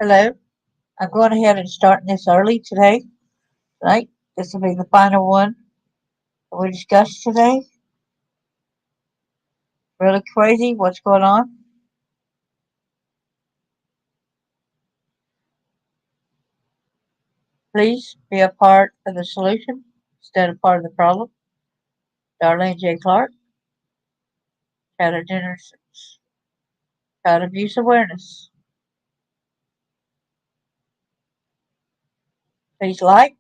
Hello. I'm going ahead and starting this early today. Tonight. This will be the final one that we discussed today. Really crazy what's going on. Please be a part of the solution instead of part of the problem. Darlene J. Clark, Child Innocence, Child Abuse Awareness. Please like,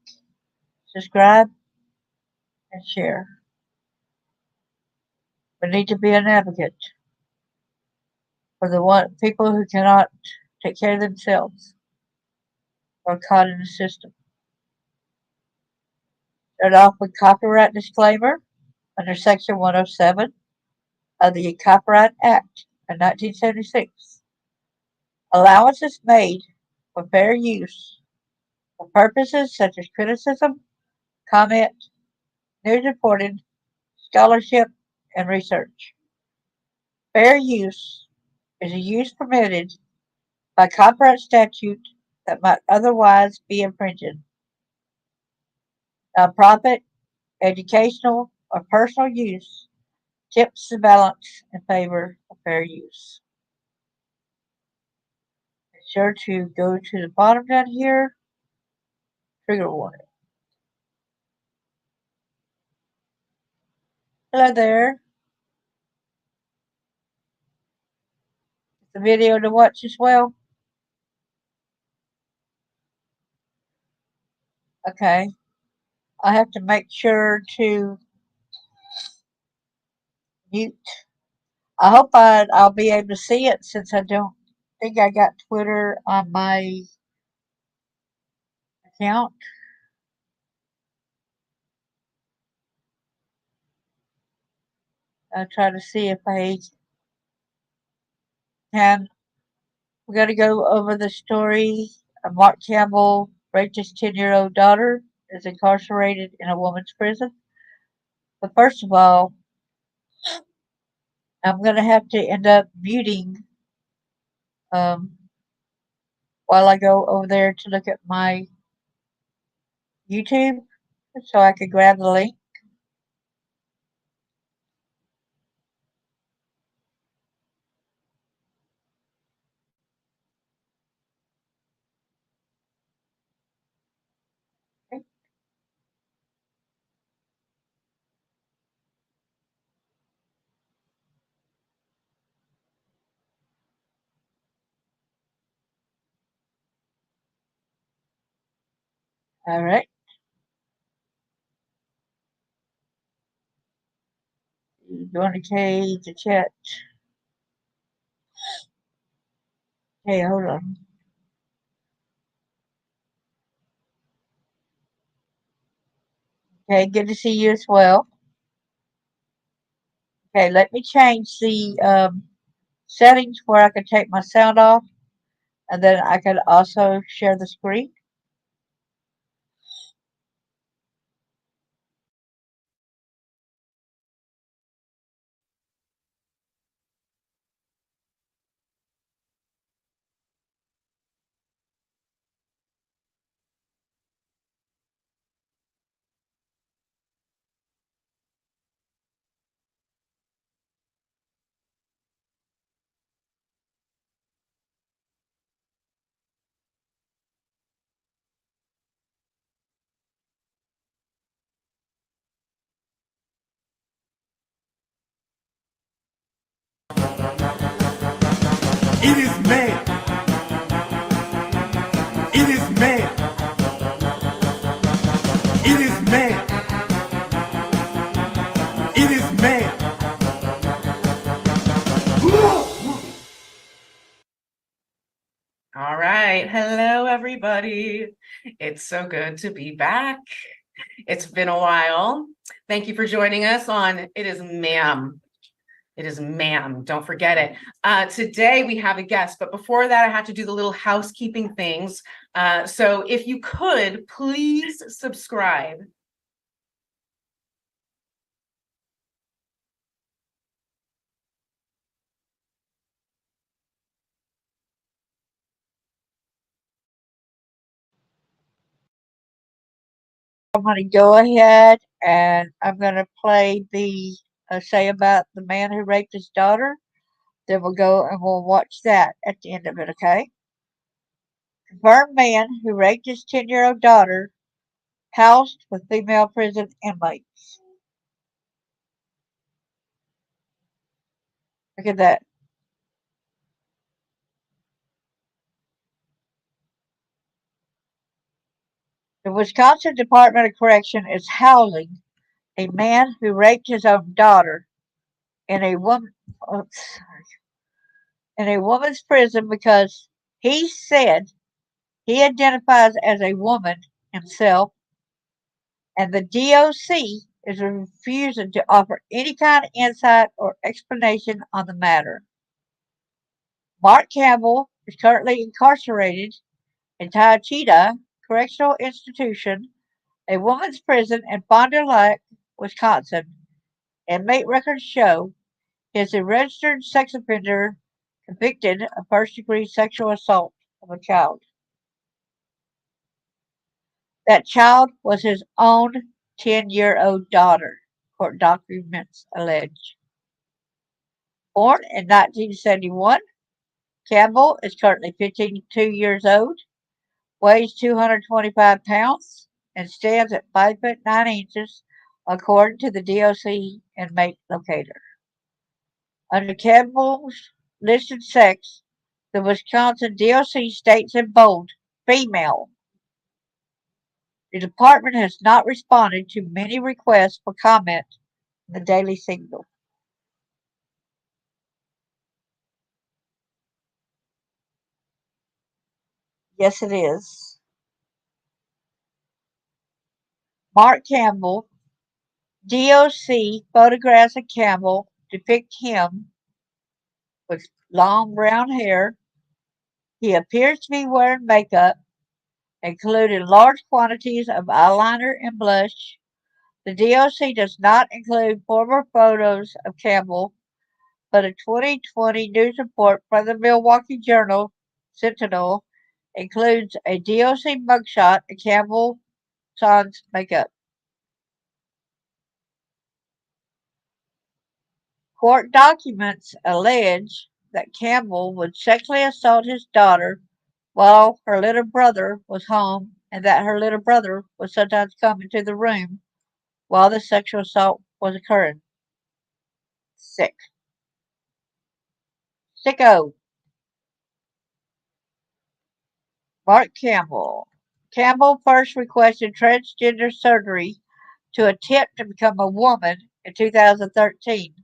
subscribe, and share. We need to be an advocate for the people who cannot take care of themselves or caught in the system. Start off with copyright disclaimer under Section 107 of the Copyright Act of 1976. Allowance is made for fair use for purposes such as criticism, comment, news reporting, scholarship, and research. Fair use is a use permitted by copyright statute that might otherwise be infringing. Nonprofit, educational, or personal use tips the balance in favor of fair use. Be sure to go to the bottom down here, trigger warning. Hello there. The video to watch as well. Okay. I have to make sure to mute. I hope I'll be able to see it since I don't think I got Twitter on my account. I'll try to see if I can. We're going to go over the story of Mark Campbell raped his 10-year-old daughter, is incarcerated in a woman's prison. But first of all, I'm going to have to end up muting um, while I go over there to look at my YouTube so I could grab the link. Okay. All right. Going to K to chat. Hey, hold on. Okay, good to see you as well. Okay, let me change the settings where I can take my sound off, and then I can also share the screen. It is mad. It is mad. It is mad. It is mad. All right. Hello, everybody. It's so good to be back. It's been a while. Thank you for joining us on It Is Ma'am. It is ma'am. Don't forget it. Today we have a guest, but before that, I have to do the little housekeeping things. So if you could, please subscribe. I'm going to go ahead and I'm going to play the say about the man who raped his daughter. Then we'll go and we'll watch that at the end of it, okay? Confirmed man who raped his 10-year-old daughter housed with female prison inmates. Look at that. The Wisconsin Department of Correction is housing a man who raped his own daughter in a woman in a woman's prison because he said he identifies as a woman himself, and the DOC is refusing to offer any kind of insight or explanation on the matter. Mark Campbell is currently incarcerated in Taycheedah Correctional Institution, a woman's prison in Fond du Lac, Wisconsin. Inmate records show he is a registered sex offender convicted of first-degree sexual assault of a child. That child was his own 10-year-old daughter, court documents allege. Born in 1971, Campbell is currently 52 years old, weighs 225 pounds, and stands at 5 foot 9 inches, according to the DOC inmate locator. Under Campbell's listed sex, the Wisconsin DOC states in bold, female. The department has not responded to many requests for comment in the Daily Signal. Yes, it is. Mark Campbell, DOC photographs of Campbell depict him with long brown hair. He appears to be wearing makeup, including large quantities of eyeliner and blush. The DOC does not include former photos of Campbell, but a 2020 news report from the Milwaukee Journal Sentinel includes a DOC mugshot of Campbell sans makeup. Court documents allege that Campbell would sexually assault his daughter while her little brother was home, and that her little brother would sometimes come into the room while the sexual assault was occurring. Sick. Sicko. Mark Campbell. Campbell first requested transgender surgery to attempt to become a woman in 2013,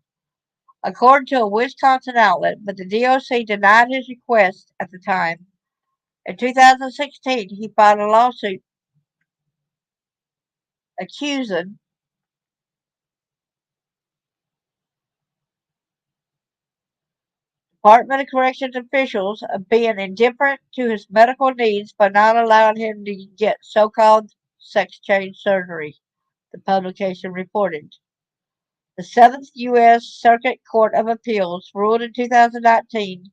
according to a Wisconsin outlet, but the DOC denied his request at the time. In 2016, he filed a lawsuit accusing Department of Corrections officials of being indifferent to his medical needs by not allowing him to get so-called sex change surgery, the publication reported. The Seventh U.S. Circuit Court of Appeals ruled in 2019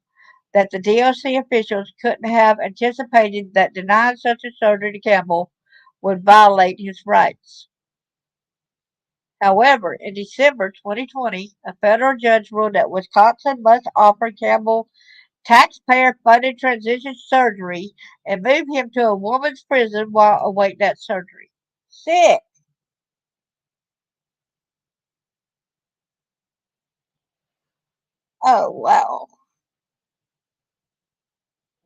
that the DOC officials couldn't have anticipated that denying such a surgery to Campbell would violate his rights. However, in December 2020, a federal judge ruled that Wisconsin must offer Campbell taxpayer-funded transition surgery and move him to a woman's prison while awaiting that surgery. Sick. Oh, wow.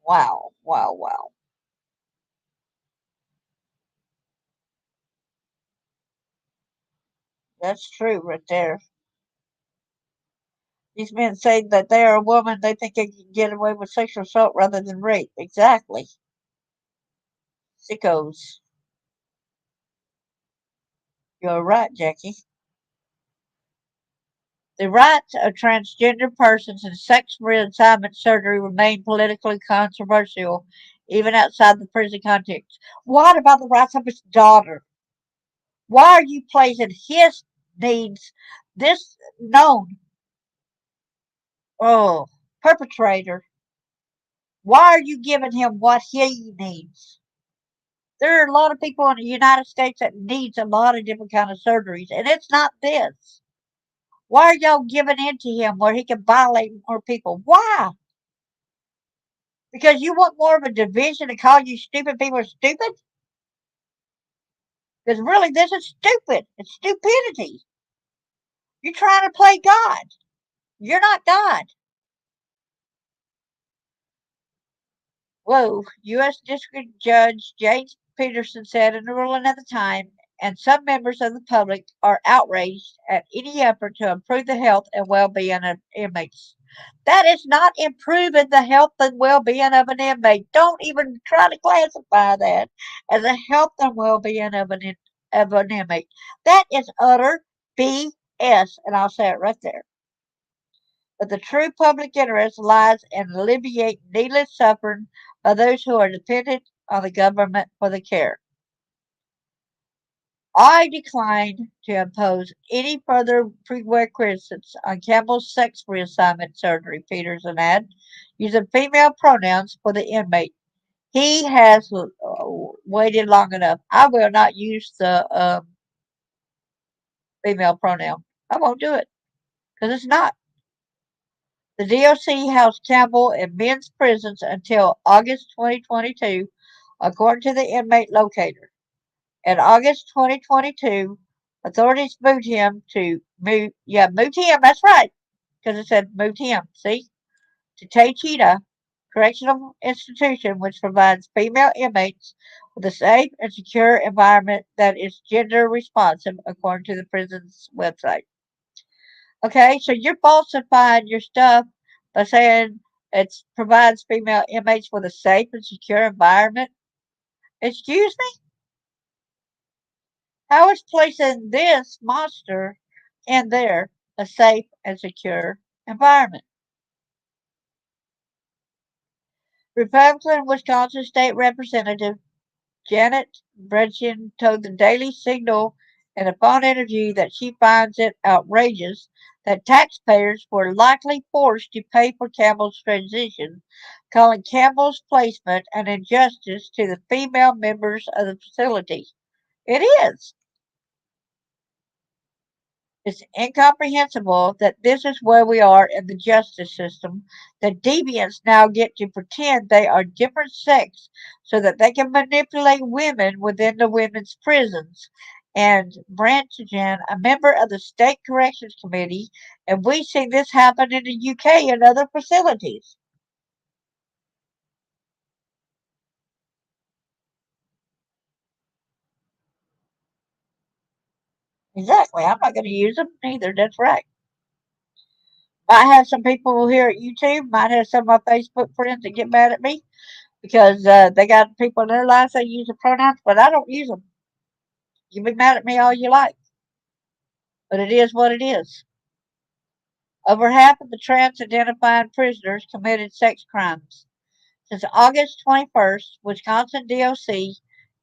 Wow, wow, wow. That's true right there. These men say that they are a woman, they think they can get away with sexual assault rather than rape. Exactly. Sickos. You're right, Jackie. The rights of transgender persons and sex reassignment surgery remain politically controversial, even outside the prison context. What about the rights of his daughter? Why are you placing his needs, this known oh, perpetrator, why are you giving him what he needs? There are a lot of people in the United States that needs a lot of different kind of surgeries, and it's not this. Why are y'all giving in to him where he can violate more people? Why? Because you want more of a division and call you stupid people stupid? Because really, this is stupid. It's stupidity. You're trying to play God. You're not God. Whoa. U.S. District Judge James Peterson said in a ruling at the time, and some members of the public are outraged at any effort to improve the health and well being of inmates. That is not improving the health and well being of an inmate. Don't even try to classify that as a health and well being of an inmate. That is utter BS, and I'll say it right there. But the true public interest lies in alleviating needless suffering by those who are dependent on the government for the care. I declined to impose any further prerequisites on Campbell's sex reassignment surgery, Peterson added, using female pronouns for the inmate. He has waited long enough. I will not use the female pronoun. I won't do it because it's not. The DOC housed Campbell in men's prisons until August 2022, according to the inmate locator. In August 2022, authorities moved him, that's right, because it said moved him, see, to Taycheedah Correctional Institution, which provides female inmates with a safe and secure environment that is gender responsive, according to the prison's website. Okay, so you're falsifying your stuff by saying it provides female inmates with a safe and secure environment. Excuse me? How is placing this monster in there a safe and secure environment? Republican Wisconsin State Representative Janet Brechin told the Daily Signal in a phone interview that she finds it outrageous that taxpayers were likely forced to pay for Campbell's transition, calling Campbell's placement an injustice to the female members of the facility. It is. It's incomprehensible that this is where we are in the justice system, that deviants now get to pretend they are different sex so that they can manipulate women within the women's prisons. And Brantigan, a member of the State Corrections Committee, and we've seen this happen in the UK and other facilities. Exactly. I'm not going to use them either. That's right. I have some people here at YouTube, might have some of my Facebook friends that get mad at me because they got people in their lives that use the pronouns, but I don't use them. You can be mad at me all you like, but it is what it is. Over half of the trans identified prisoners committed sex crimes. Since August 21st, Wisconsin DOC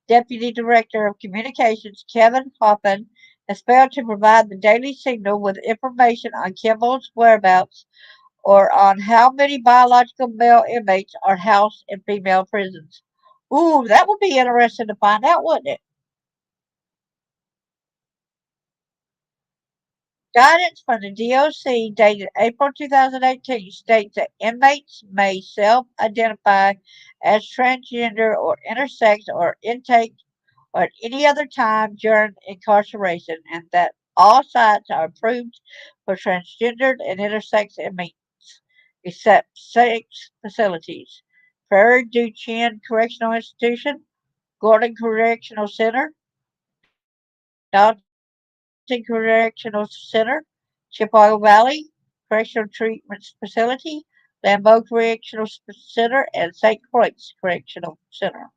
Deputy Director of Communications Kevin Hoffman has failed to provide the Daily Signal with information on Kimball's whereabouts or on how many biological male inmates are housed in female prisons. Ooh, that would be interesting to find out, wouldn't it? Guidance from the DOC dated April 2018 states that inmates may self-identify as transgender or intersex or intake or at any other time during incarceration, and that all sites are approved for transgendered and intersex inmates, except six facilities: Prairie du Chien Correctional Institution, Gordon Correctional Center, Dalton Correctional Center, Chippewa Valley Correctional Treatment Facility, Lambeau Correctional Center, and St. Croix Correctional Center.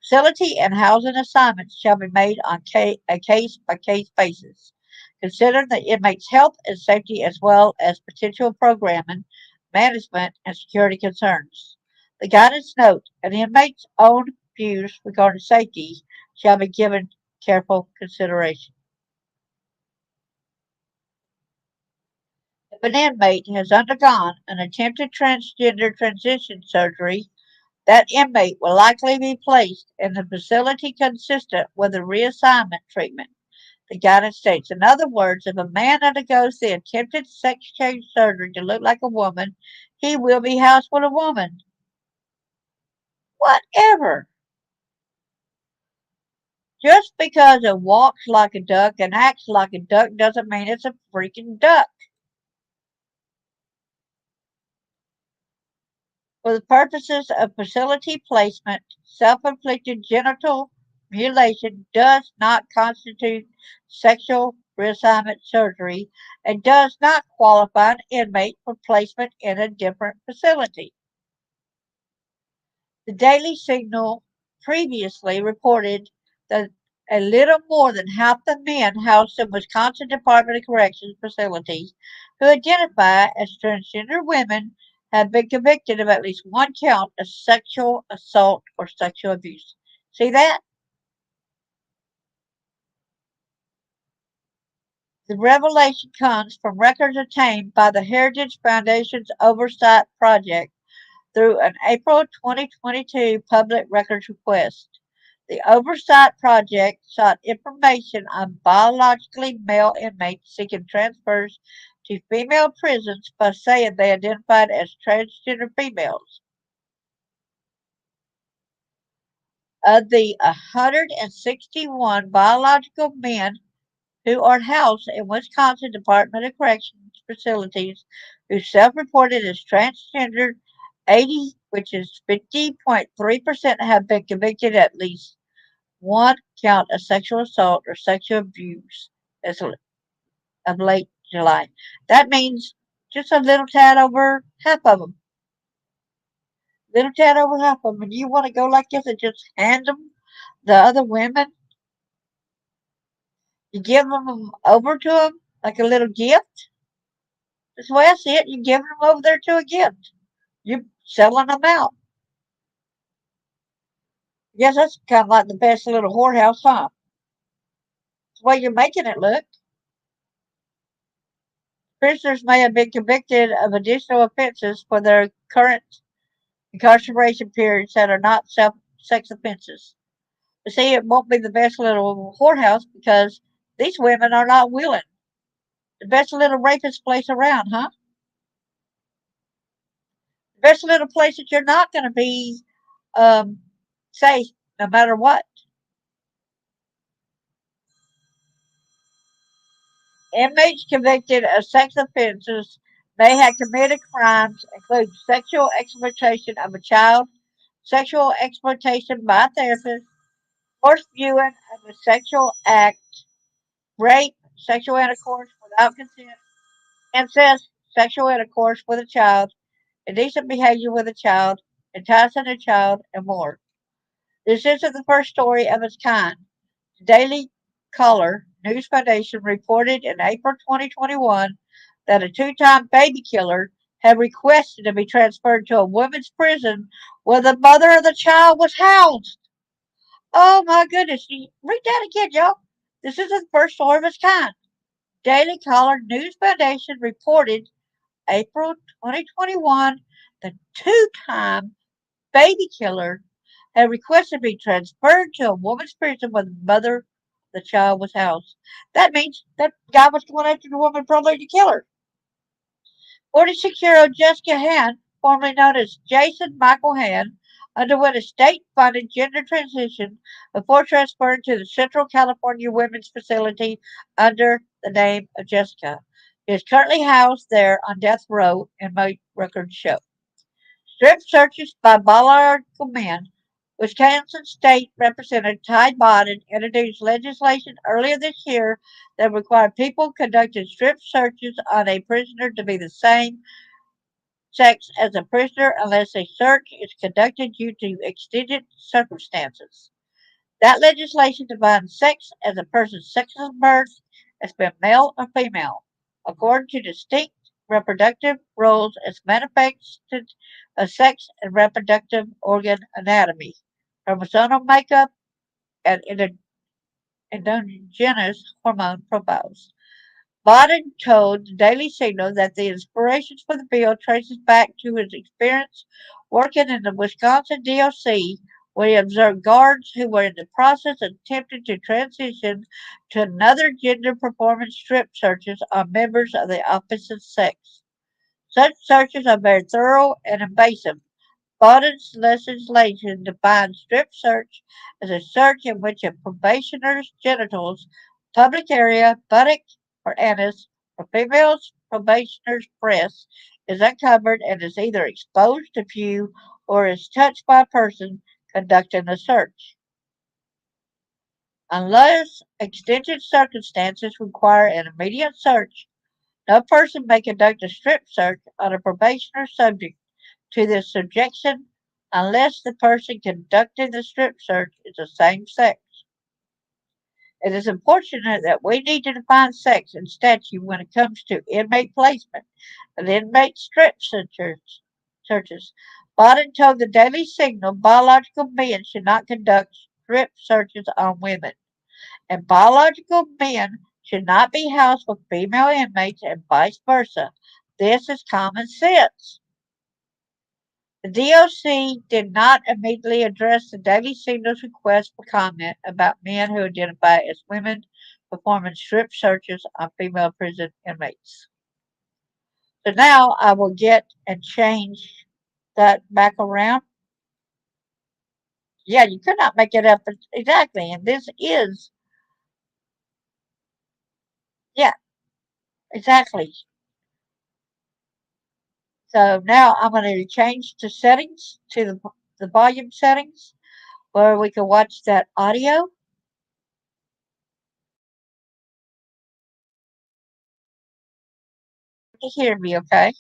Facility and housing assignments shall be made on a case-by-case basis, considering the inmate's health and safety as well as potential programming, management, and security concerns. The guidance note an inmate's own views regarding safety shall be given careful consideration. If an inmate has undergone an attempted transgender transition surgery, That inmate will likely be placed in a facility consistent with a reassignment treatment. The guidance states, in other words, if a man undergoes the attempted sex change surgery to look like a woman, he will be housed with a woman. Whatever. Just because it walks like a duck and acts like a duck doesn't mean it's a freaking duck. For the purposes of facility placement, self-inflicted genital mutilation does not constitute sexual reassignment surgery and does not qualify an inmate for placement in a different facility. The Daily Signal previously reported that a little more than half the men housed in Wisconsin Department of Corrections facilities who identify as transgender women have been convicted of at least one count of sexual assault or sexual abuse. See that? The revelation comes from records obtained by the Heritage Foundation's Oversight Project through an April 2022 public records request. The Oversight Project sought information on biologically male inmates seeking transfers to female prisons by saying they identified as transgender females. Of the 161 biological men who are housed in Wisconsin Department of Corrections facilities who self-reported as transgender, 80, which is 50.3%, have been convicted at least one count of sexual assault or sexual abuse as of late July. That means just a little tad over half of them. Little tad over half of them. And you want to go like this and just hand them the other women? You give them over to them like a little gift? That's the way I see it. You're giving them over there to a gift. You're selling them out. Yes, that's kind of like the best little whorehouse, huh? It's the way you're making it look. Prisoners may have been convicted of additional offenses for their current incarceration periods that are not sex offenses. But see, it won't be the best little whorehouse because these women are not willing. The best little rapist place around, huh? The best little place that you're not going to be um, safe no matter what. Inmates convicted of sex offenses may have committed crimes including sexual exploitation of a child, sexual exploitation by a therapist, forced viewing of a sexual act, rape, sexual intercourse without consent, incest, sexual intercourse with a child, indecent behavior with a child, enticing a child, and more. This isn't the first story of its kind. The Daily Caller News Foundation reported in April 2021 that a two-time baby killer had requested to be transferred to a women's prison where the mother of the child was housed. Oh my goodness. Read that again, y'all. This isn't the first story of its kind. Daily Caller News Foundation reported April 2021 the two-time baby killer had requested to be transferred to a woman's prison where the mother of the child was housed. That means that guy was going after the woman probably to kill her. 46-year-old Jessica Han, formerly known as Jason Michael Han, underwent a state-funded gender transition before transferring to the Central California Women's Facility under the name of Jessica. He is currently housed there on death row, inmate records show. Strip searches by biological men. Wisconsin State Representative Ty Bodden introduced legislation earlier this year that required people conducting strip searches on a prisoner to be the same sex as a prisoner unless a search is conducted due to exigent circumstances. That legislation defines sex as a person's sex of birth as being male or female, according to distinct reproductive roles as manifested of sex and reproductive organ anatomy, chromosomal makeup, and endogenous hormone profiles. Biden told the Daily Signal that the inspirations for the bill traces back to his experience working in the Wisconsin DOC, where he observed guards who were in the process of attempting to transition to another gender performing strip searches on members of the opposite sex. Such searches are very thorough and invasive. Biden's legislation defines strip search as a search in which a probationer's genitals, public area, buttock, or anus, or female's probationer's breast is uncovered and is either exposed to view or is touched by a person conducting the search. Unless exigent circumstances require an immediate search, no person may conduct a strip search on a probationer subject to this subjection unless the person conducting the strip search is the same sex. It is unfortunate that we need to define sex in statute when it comes to inmate placement and inmate strip searches. Biden told the Daily Signal biological men should not conduct strip searches on women, and biological men should not be housed with female inmates and vice versa. This is common sense. The DOC did not immediately address the Daily Signal's request for comment about men who identify as women performing strip searches on female prison inmates. So now I will get and change that back around. Yeah, you could not make it up exactly. And this is, yeah, exactly. So now I'm going to change the settings to the volume settings where we can watch that audio. To hear me, okay?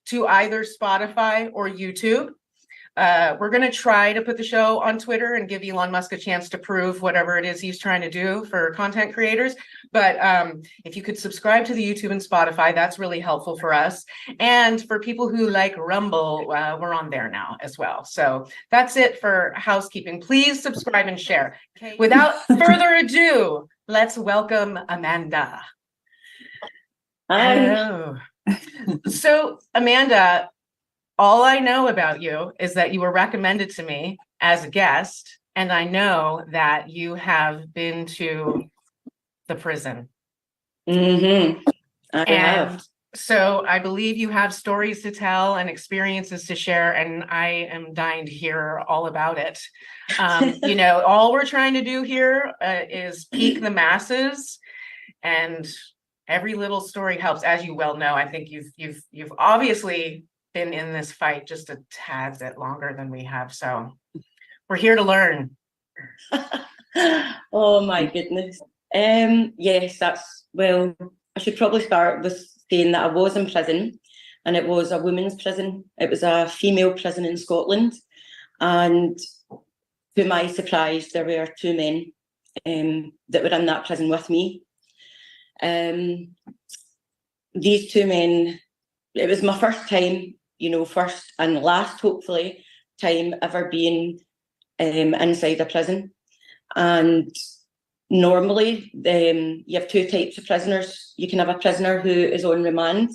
To either Spotify or YouTube. We're going to try to put the show on Twitter and give Elon Musk a chance to prove whatever it is he's trying to do for content creators. But if you could subscribe to the YouTube and Spotify, that's really helpful for us. And for people who like Rumble, we're on there now as well. So that's it for housekeeping. Please subscribe and share. Okay. Without further ado, let's welcome Amanda. Hi. Hello. So, Amanda, all I know about you is that you were recommended to me as a guest, and I know that you have been to the prison. Mm-hmm. I And have. so I believe you have stories to tell and experiences to share, and I am dying to hear all about it. You know, all we're trying to do here is pique the masses, and every little story helps. As you well know, I think you've obviously been in this fight just a tad bit longer than we have. So we're here to learn. Oh my goodness. Yes, well, I should probably start with saying that I was in prison, and it was a women's prison. It was a female prison in Scotland. And to my surprise, there were two men that were in that prison with me. These two men, it was my first time, first and last, hopefully, time ever being inside a prison. And normally, you have two types of prisoners. You can have a prisoner who is on remand.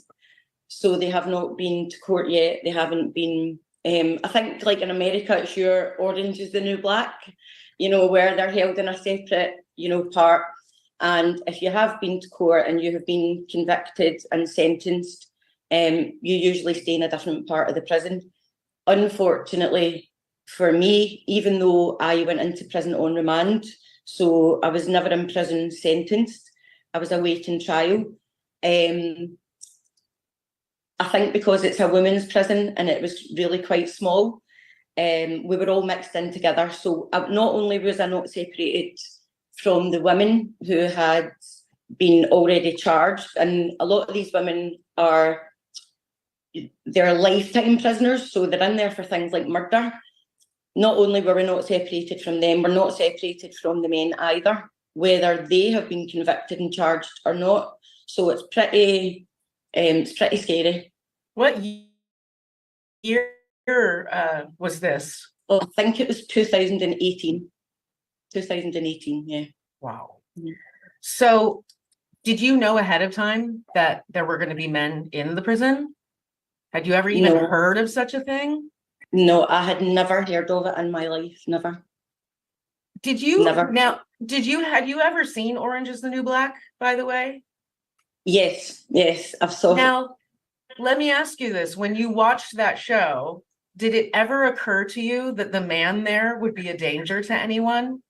So they have not been to court yet. They haven't been, I think like in America, it's your Orange is the New Black, where they're held in a separate, part. And if you have been to court and you have been convicted and sentenced, you usually stay in a different part of the prison. Unfortunately for me, even though I went into prison on remand, so I was never in prison sentenced, I was awaiting trial. I think because it's a women's prison and it was really quite small, we were all mixed in together. So not only was I not separated from the women who had been already charged, and a lot of these women they're lifetime prisoners, so they're in there for things like murder. Not only were we not separated from them, we're not separated from the men either, whether they have been convicted and charged or not. So it's pretty scary. What year was this? Oh, I think it was 2018. 2018, yeah. Wow. Mhm. So did you know ahead of time that there were going to be men in the prison? Had you ever even No. heard of such a thing? No, I had never heard of it in my life. Never. Did you Never. had you ever seen Orange is the New Black, by the way? Yes, I've saw it. Now, let me ask you this. When you watched that show, did it ever occur to you that the man there would be a danger to anyone?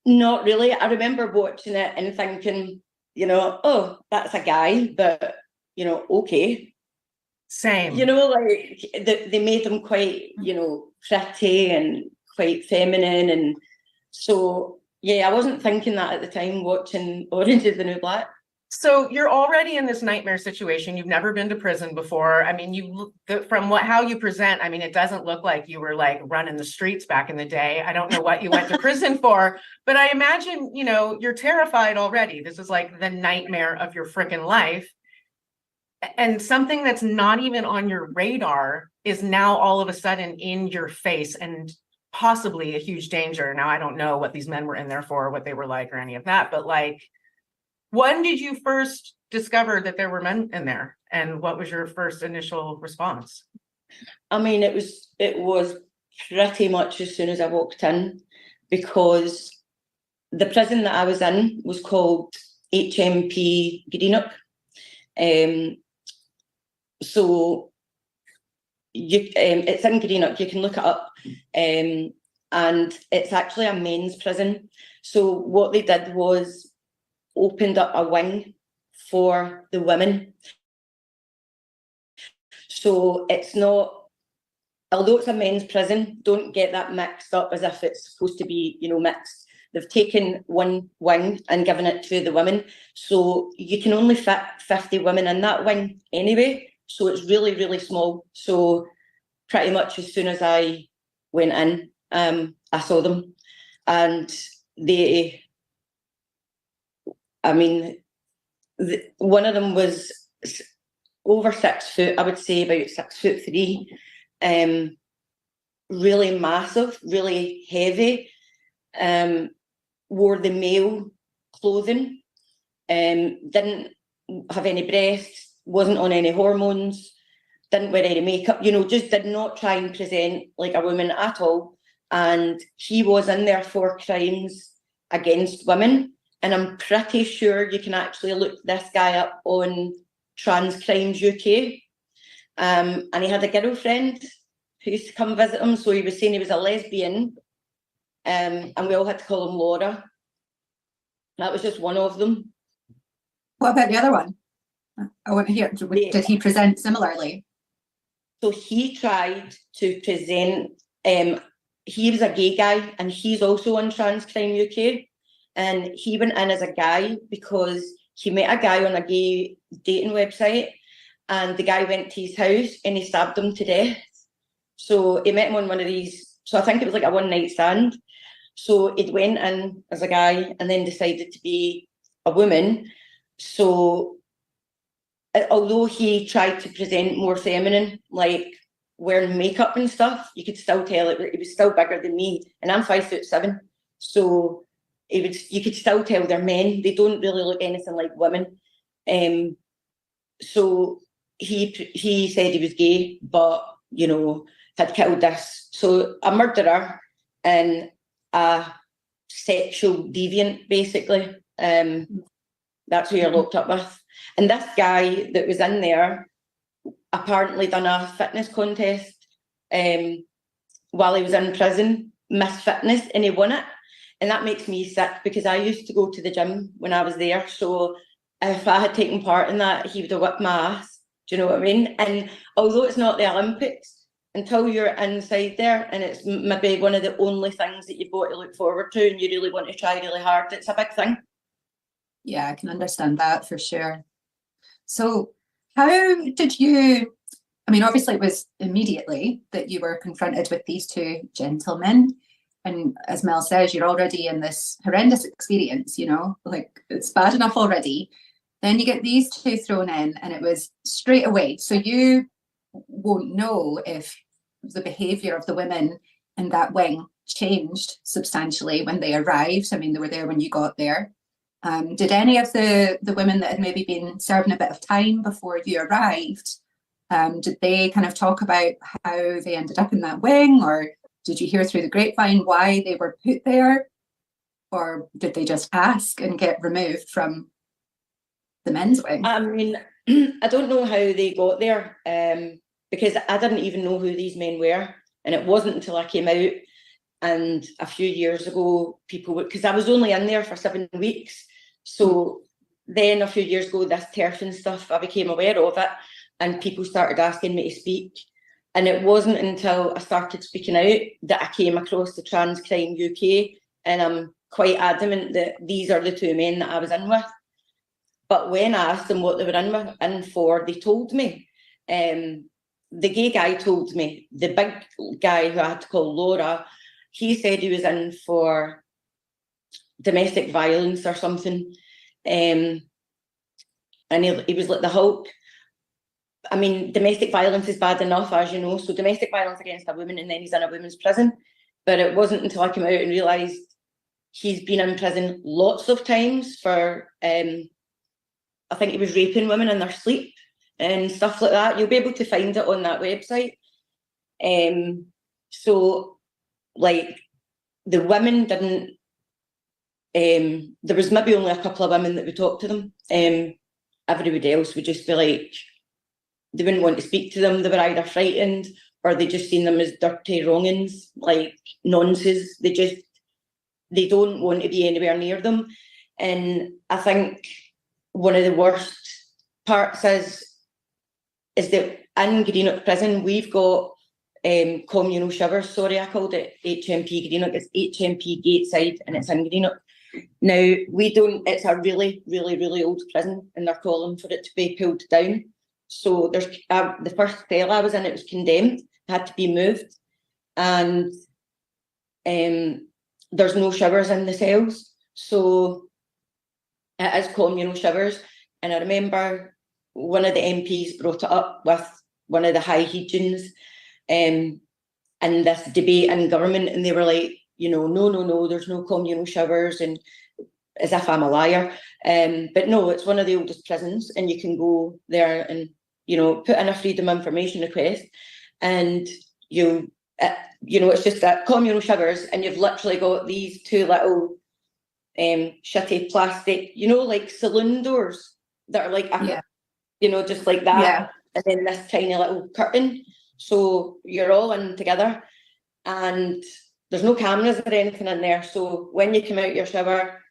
Not really. I remember watching it and thinking, oh, that's a guy, but, okay. Same. Like they made him quite, pretty and quite feminine. And so, yeah, I wasn't thinking that at the time watching Orange is the New Black. So you're already in this nightmare situation. You've never been to prison before. I mean, from how you present, I mean, it doesn't look like you were like running the streets back in the day. I don't know what you went to prison for, but I imagine, you're terrified already. This is like the nightmare of your freaking life. And something that's not even on your radar is now all of a sudden in your face and possibly a huge danger. Now, I don't know what these men were in there for, what they were like or any of that, but like, when did you first discover that there were men in there? And what was your first initial response? I mean, it was pretty much as soon as I walked in, because the prison that I was in was called HMP Greenock. So it's in Greenock, you can look it up. And it's actually a men's prison. So what they did was opened up a wing for the women. So it's not, although it's a men's prison, don't get that mixed up as if it's supposed to be, mixed. They've taken one wing and given it to the women. So you can only fit 50 women in that wing anyway. So it's really, really small. So pretty much as soon as I went in, I saw them. And one of them was over 6 foot, I would say about 6'3", really massive, really heavy, wore the male clothing, didn't have any breasts, wasn't on any hormones, didn't wear any makeup, just did not try and present like a woman at all. And he was in there for crimes against women. And I'm pretty sure you can actually look this guy up on Trans Crimes UK. And he had a girlfriend who used to come visit him. So he was saying he was a lesbian. And we all had to call him Laura. That was just one of them. What about the other one? I want to hear, did he present similarly? So he tried to present, he was a gay guy and he's also on Trans Crime UK. And he went in as a guy because he met a guy on a gay dating website, and the guy went to his house and he stabbed him to death. So he met him on one of these, so I think it was like a one-night stand. So he went in as a guy and then decided to be a woman. So although he tried to present more feminine, like wearing makeup and stuff, you could still tell he was still bigger than me, and I'm 5'7". So you could still tell they're men. They don't really look anything like women. So he said he was gay, but had killed this. So a murderer and a sexual deviant, basically. That's who you're locked up with. And this guy that was in there apparently done a fitness contest while he was in prison, Miss Fitness, and he won it. And that makes me sick because I used to go to the gym when I was there. So if I had taken part in that, he would have whipped my ass. Do you know what I mean? And although it's not the Olympics, until you're inside there and it's maybe one of the only things that you've got to look forward to and you really want to try really hard, it's a big thing. Yeah, I can understand that for sure. So how did you, I mean, obviously it was immediately that you were confronted with these two gentlemen. And as Mel says, you're already in this horrendous experience, like it's bad enough already. Then you get these two thrown in, and it was straight away. So you won't know if the behaviour of the women in that wing changed substantially when they arrived. I mean, they were there when you got there. Did any of the women that had maybe been serving a bit of time before you arrived, did they kind of talk about how they ended up in that wing, or did you hear through the grapevine why they were put there, or did they just ask and get removed from the men's wing? I mean, I don't know how they got there, because I didn't even know who these men were, and it wasn't until I came out and a few years ago, people would, because I was only in there for 7 weeks, so then a few years ago, this turf and stuff, I became aware of it, and people started asking me to speak. And it wasn't until I started speaking out that I came across the Trans Crime UK, and I'm quite adamant that these are the two men that I was in with. But when I asked them what they were in for, they told me. The gay guy told me. The big guy who I had to call Laura, he said he was in for domestic violence or something. And he was like the Hulk. I mean, domestic violence is bad enough, as you know. So domestic violence against a woman, and then he's in a women's prison. But it wasn't until I came out and realised he's been in prison lots of times for, I think he was raping women in their sleep and stuff like that. You'll be able to find it on that website. So, like, the women didn't, there was maybe only a couple of women that would talk to them. Everybody else would just be like, they wouldn't want to speak to them. They were either frightened or they just seen them as dirty wrongings, like nonsense. They don't want to be anywhere near them. And I think one of the worst parts is that in Greenock Prison, we've got communal showers. Sorry, I called it HMP Greenock. It's HMP Gateside, and it's in Greenock. Now, we don't, it's a really, really, really old prison, and they're calling for it to be pulled down. So there's the first cell I was in, it was condemned, had to be moved, and there's no showers in the cells, so it is communal showers. And I remember one of the MPs brought it up with one of the high Hegians in this debate in government, and they were like, you know, no, there's no communal showers, and as if I'm a liar. But no, it's one of the oldest prisons, and you can go there and, you know, put in a freedom information request, and you know, it's just that communal showers, and you've literally got these two little shitty plastic, you know, like saloon doors that are like, you know, just like that, and then this tiny little curtain. So you're all in together, and there's no cameras or anything in there. So when you come out your shower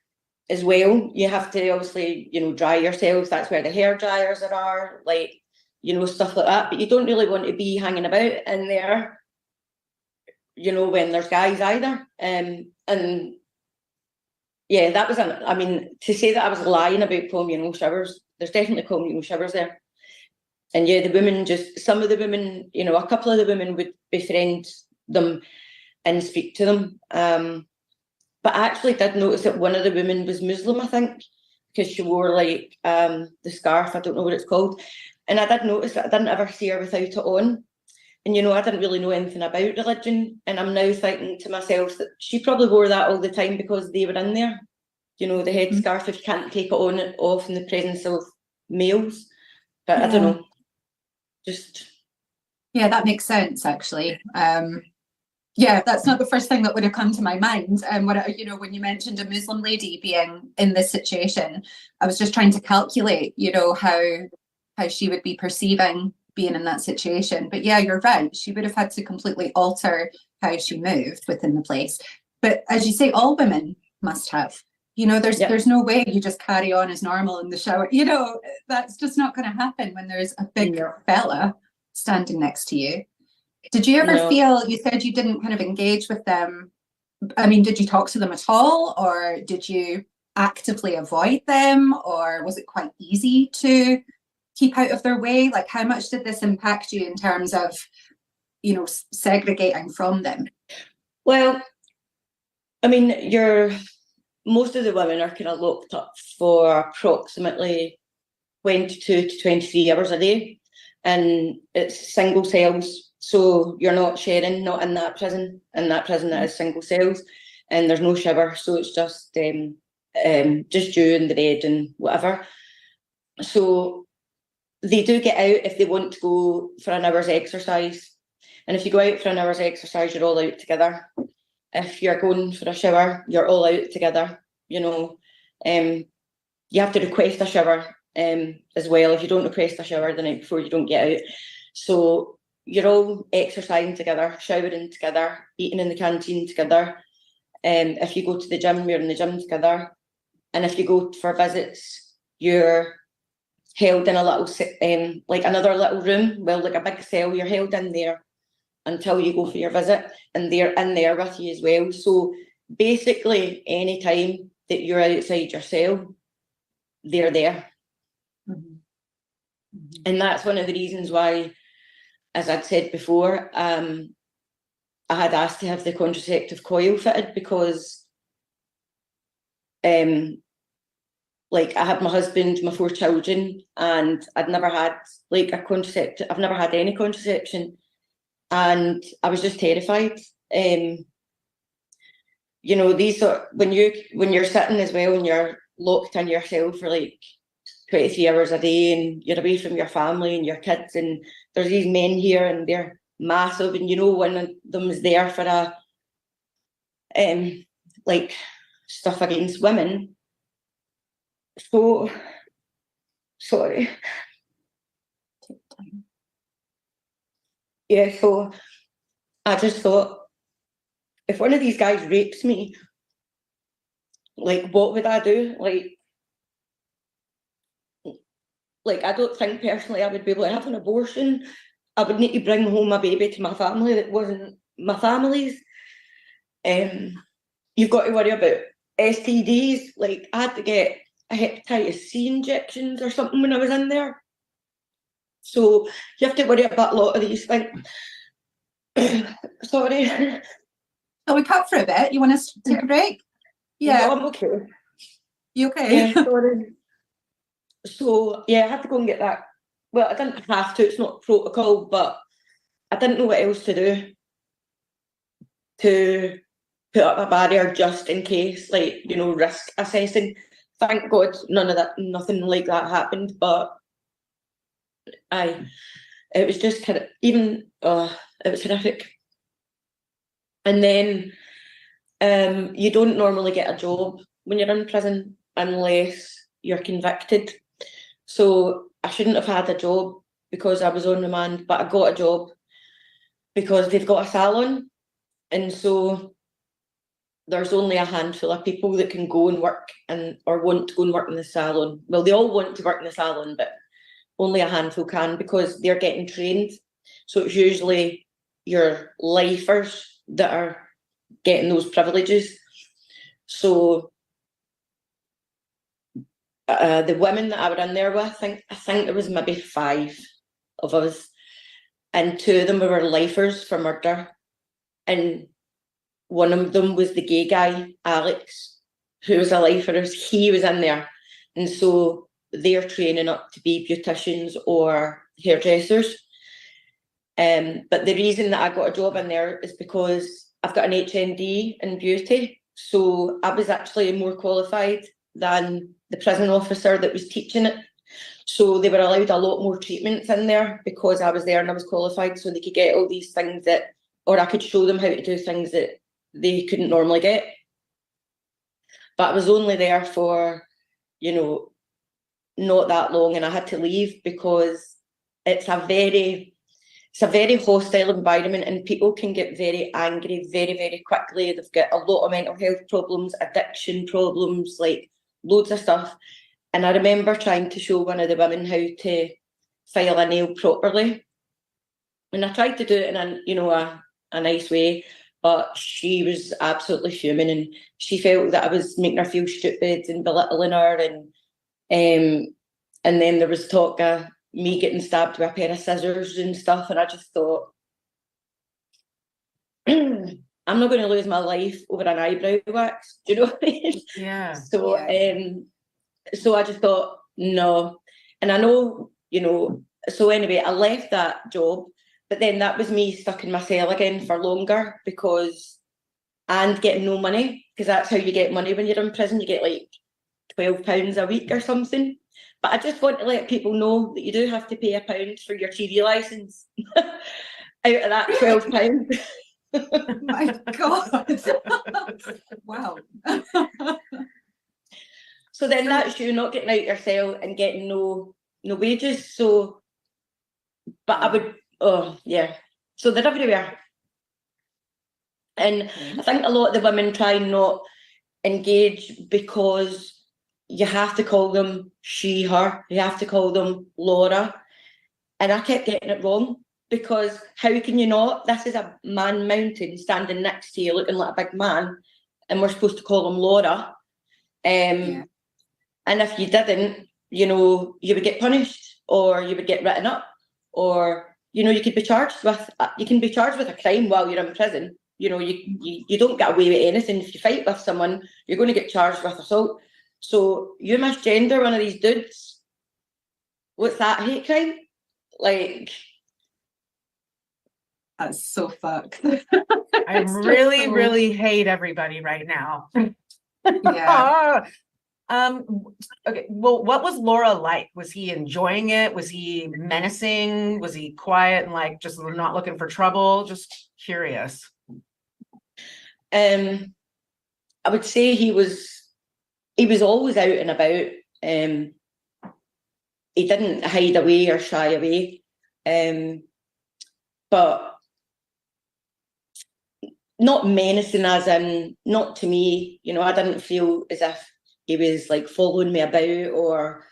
as well, you have to obviously, you know, dry yourself. That's where the hair dryers are, like, you know, stuff like that. But you don't really want to be hanging about in there, you know, when there's guys either. And yeah, that was, I mean, to say that I was lying about communal showers, there's definitely communal showers there. And yeah, the women just, some of the women, you know, a couple of the women would befriend them and speak to them. But I actually did notice that one of the women was Muslim, I think, because she wore like the scarf, I don't know what it's called. And I did notice that I didn't ever see her without it on. And, you know, I didn't really know anything about religion. And I'm now thinking to myself that she probably wore that all the time because they were in there. You know, the headscarf, if you can't take it on and off in the presence of males. But I don't know. Just. Yeah, that makes sense, actually. Yeah, that's not the first thing that would have come to my mind. What, you know, when you mentioned a Muslim lady being in this situation, I was just trying to calculate, you know, how she would be perceiving being in that situation. But yeah, you're right. She would have had to completely alter how she moved within the place. But as you say, all women must have. You know, there's no way you just carry on as normal in the shower. You know, that's just not going to happen when there's a big fella standing next to you. Did you ever feel, you said you didn't kind of engage with them. I mean, did you talk to them at all, or did you actively avoid them, or was it quite easy to keep out of their way? Like, how much did this impact you in terms of, you know, segregating from them? Well, I mean, most of the women are kind of locked up for approximately 22 to 23 hours a day, and it's single cells. So you're not sharing, not in that prison. In that prison, it is single cells, and there's no shower, so it's just you and the bed and whatever. So they do get out if they want to go for an hour's exercise. And if you go out for an hour's exercise, you're all out together. If you're going for a shower, you're all out together. You know, you have to request a shower as well. If you don't request a shower the night before, you don't get out. So you're all exercising together, showering together, eating in the canteen together. If you go to the gym, you're in the gym together. And if you go for visits, you're held in a little, like another little room, well, like a big cell, you're held in there until you go for your visit, and they're in there with you as well. So basically, any time that you're outside your cell, they're there. Mhm. Mhm. And that's one of the reasons why, as I'd said before, I had asked to have the contraceptive coil fitted, because like I had my husband, my 4 children, and I'd never had like a contraceptive. I've never had any contraception, and I was just terrified. You know, these sort, when you're sitting as well and you're locked in your cell for like 23 hours a day, and you're away from your family and your kids, and there's these men here and they're massive, and you know one of them is there for a like stuff against women. So sorry. Take time. Yeah, so I just thought, if one of these guys rapes me, like what would I do? Like I don't think personally I would be able to have an abortion. I would need to bring home a baby to my family that wasn't my family's. You've got to worry about STDs. Like I had to get a hepatitis C injections or something when I was in there. So you have to worry about a lot of these things. Sorry. Oh, we cut for a bit. You want us to take a break? Yeah. No, I'm okay. You okay? Yeah, sorry. So yeah, I had to go and get that. Well, I didn't have to, it's not protocol, but I didn't know what else to do to put up a barrier just in case, like, you know, risk assessing. Thank God none of that, nothing like that happened, but it was just kind of, even, it was horrific. And then you don't normally get a job when you're in prison unless you're convicted. So I shouldn't have had a job because I was on remand, but I got a job because they've got a salon. And so there's only a handful of people that can go and work or want to go and work in the salon. Well, they all want to work in the salon, but only a handful can, because they're getting trained. So it's usually your lifers that are getting those privileges. So the women that I were in there with, I think there was maybe 5 of us, and 2 of them were lifers for murder, and one of them was the gay guy, Alex, who was a lifer. He was in there, and so they're training up to be beauticians or hairdressers. But the reason that I got a job in there is because I've got an HND in beauty, so I was actually more qualified than the prison officer that was teaching it. So they were allowed a lot more treatments in there because I was there and I was qualified, so they could get all these things that, or I could show them how to do things that they couldn't normally get. But I was only there for, you know, not that long, and I had to leave because it's a very hostile environment, and people can get very angry very, very quickly. They've got a lot of mental health problems, addiction problems, like loads of stuff. And I remember trying to show one of the women how to file a nail properly, and I tried to do it in a nice way, but she was absolutely fuming, and she felt that I was making her feel stupid and belittling her, and then there was talk of me getting stabbed with a pair of scissors and stuff, and I just thought, I'm not going to lose my life over an eyebrow wax. Do you know what I mean? Yeah. So, Yeah. so I just thought, no. And I know, you know, so anyway, I left that job, but then that was me stuck in my cell again for longer and getting no money, because that's how you get money when you're in prison. You get like £12 a week or something. But I just want to let people know that you do have to pay £1 for your TV licence out of that £12. My God. Wow. So then that's you not getting out your cell and getting no wages. So, but I would, oh yeah. So they're everywhere. And I think a lot of the women try and not engage because you have to call them she, her. You have to call them Laura. And I kept getting it wrong, because how can you not? This is a man mountain standing next to you looking like a big man, and we're supposed to call him Laura. And if you didn't, you know, you would get punished, or you would get written up, or, you know, you can be charged with a crime while you're in prison. You know, you don't get away with anything. If you fight with someone, you're going to get charged with assault. So you misgender one of these dudes. What's that, hate crime? Like, That's so fucked. I really, really hate everybody right now. Yeah. Okay, well, what was Laura like? Was he enjoying it? Was he menacing? Was he quiet and like just not looking for trouble? Just curious. I would say he was always out and about. He didn't hide away or shy away. But not menacing, as in, not to me. You know, I didn't feel as if he was like following me about or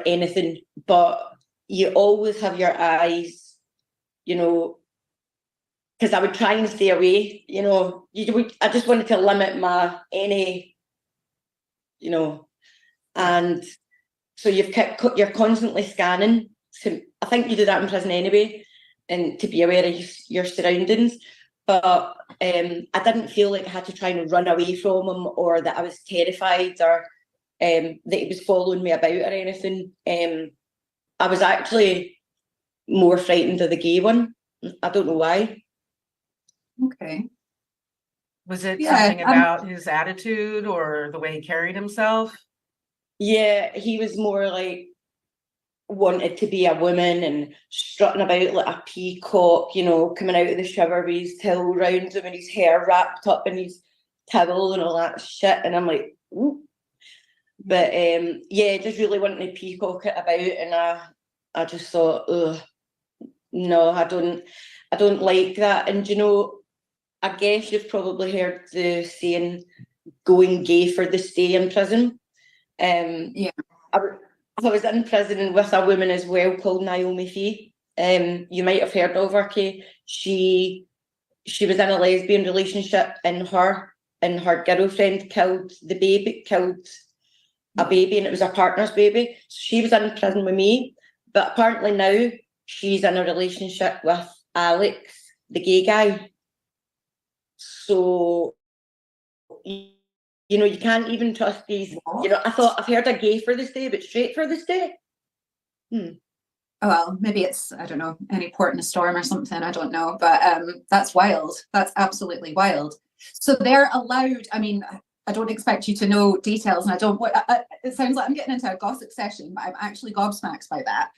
anything. But you always have your eyes, you know, because I would try and stay away. You know, I just wanted to limit any, you know, and so you're constantly scanning. So I think you do that in prison anyway, and to be aware of your surroundings. But I didn't feel like I had to try and run away from him, or that I was terrified, or that he was following me about or anything. I was actually more frightened of the gay one. I don't know why. Okay. Was it Yeah, something about his attitude or the way he carried himself? Yeah, he was more like wanted to be a woman and strutting about like a peacock, you know, coming out of the shower with his towel round him and his hair wrapped up in his towel and all that shit. And I'm like, ooh. But yeah, just really wanting to peacock it about, and I just thought, ugh, no, I don't like that. And you know, I guess you've probably heard the saying, going gay for the stay in prison. Yeah. I was in prison with a woman as well called Naomi Fee. You might have heard of her, Kay. She was in a lesbian relationship, and her girlfriend killed a baby, and it was her partner's baby. So she was in prison with me, but apparently now she's in a relationship with Alex, the gay guy. So, you know, you can't even trust these. You know, I thought I've heard a gay for this day, but straight for this day. Oh, well, maybe it's, I don't know, any port in a storm or something. I don't know, but that's wild. That's absolutely wild. So they're allowed. I mean, I don't expect you to know details, and I don't. It sounds like I'm getting into a gossip session, but I'm actually gobsmacked by that.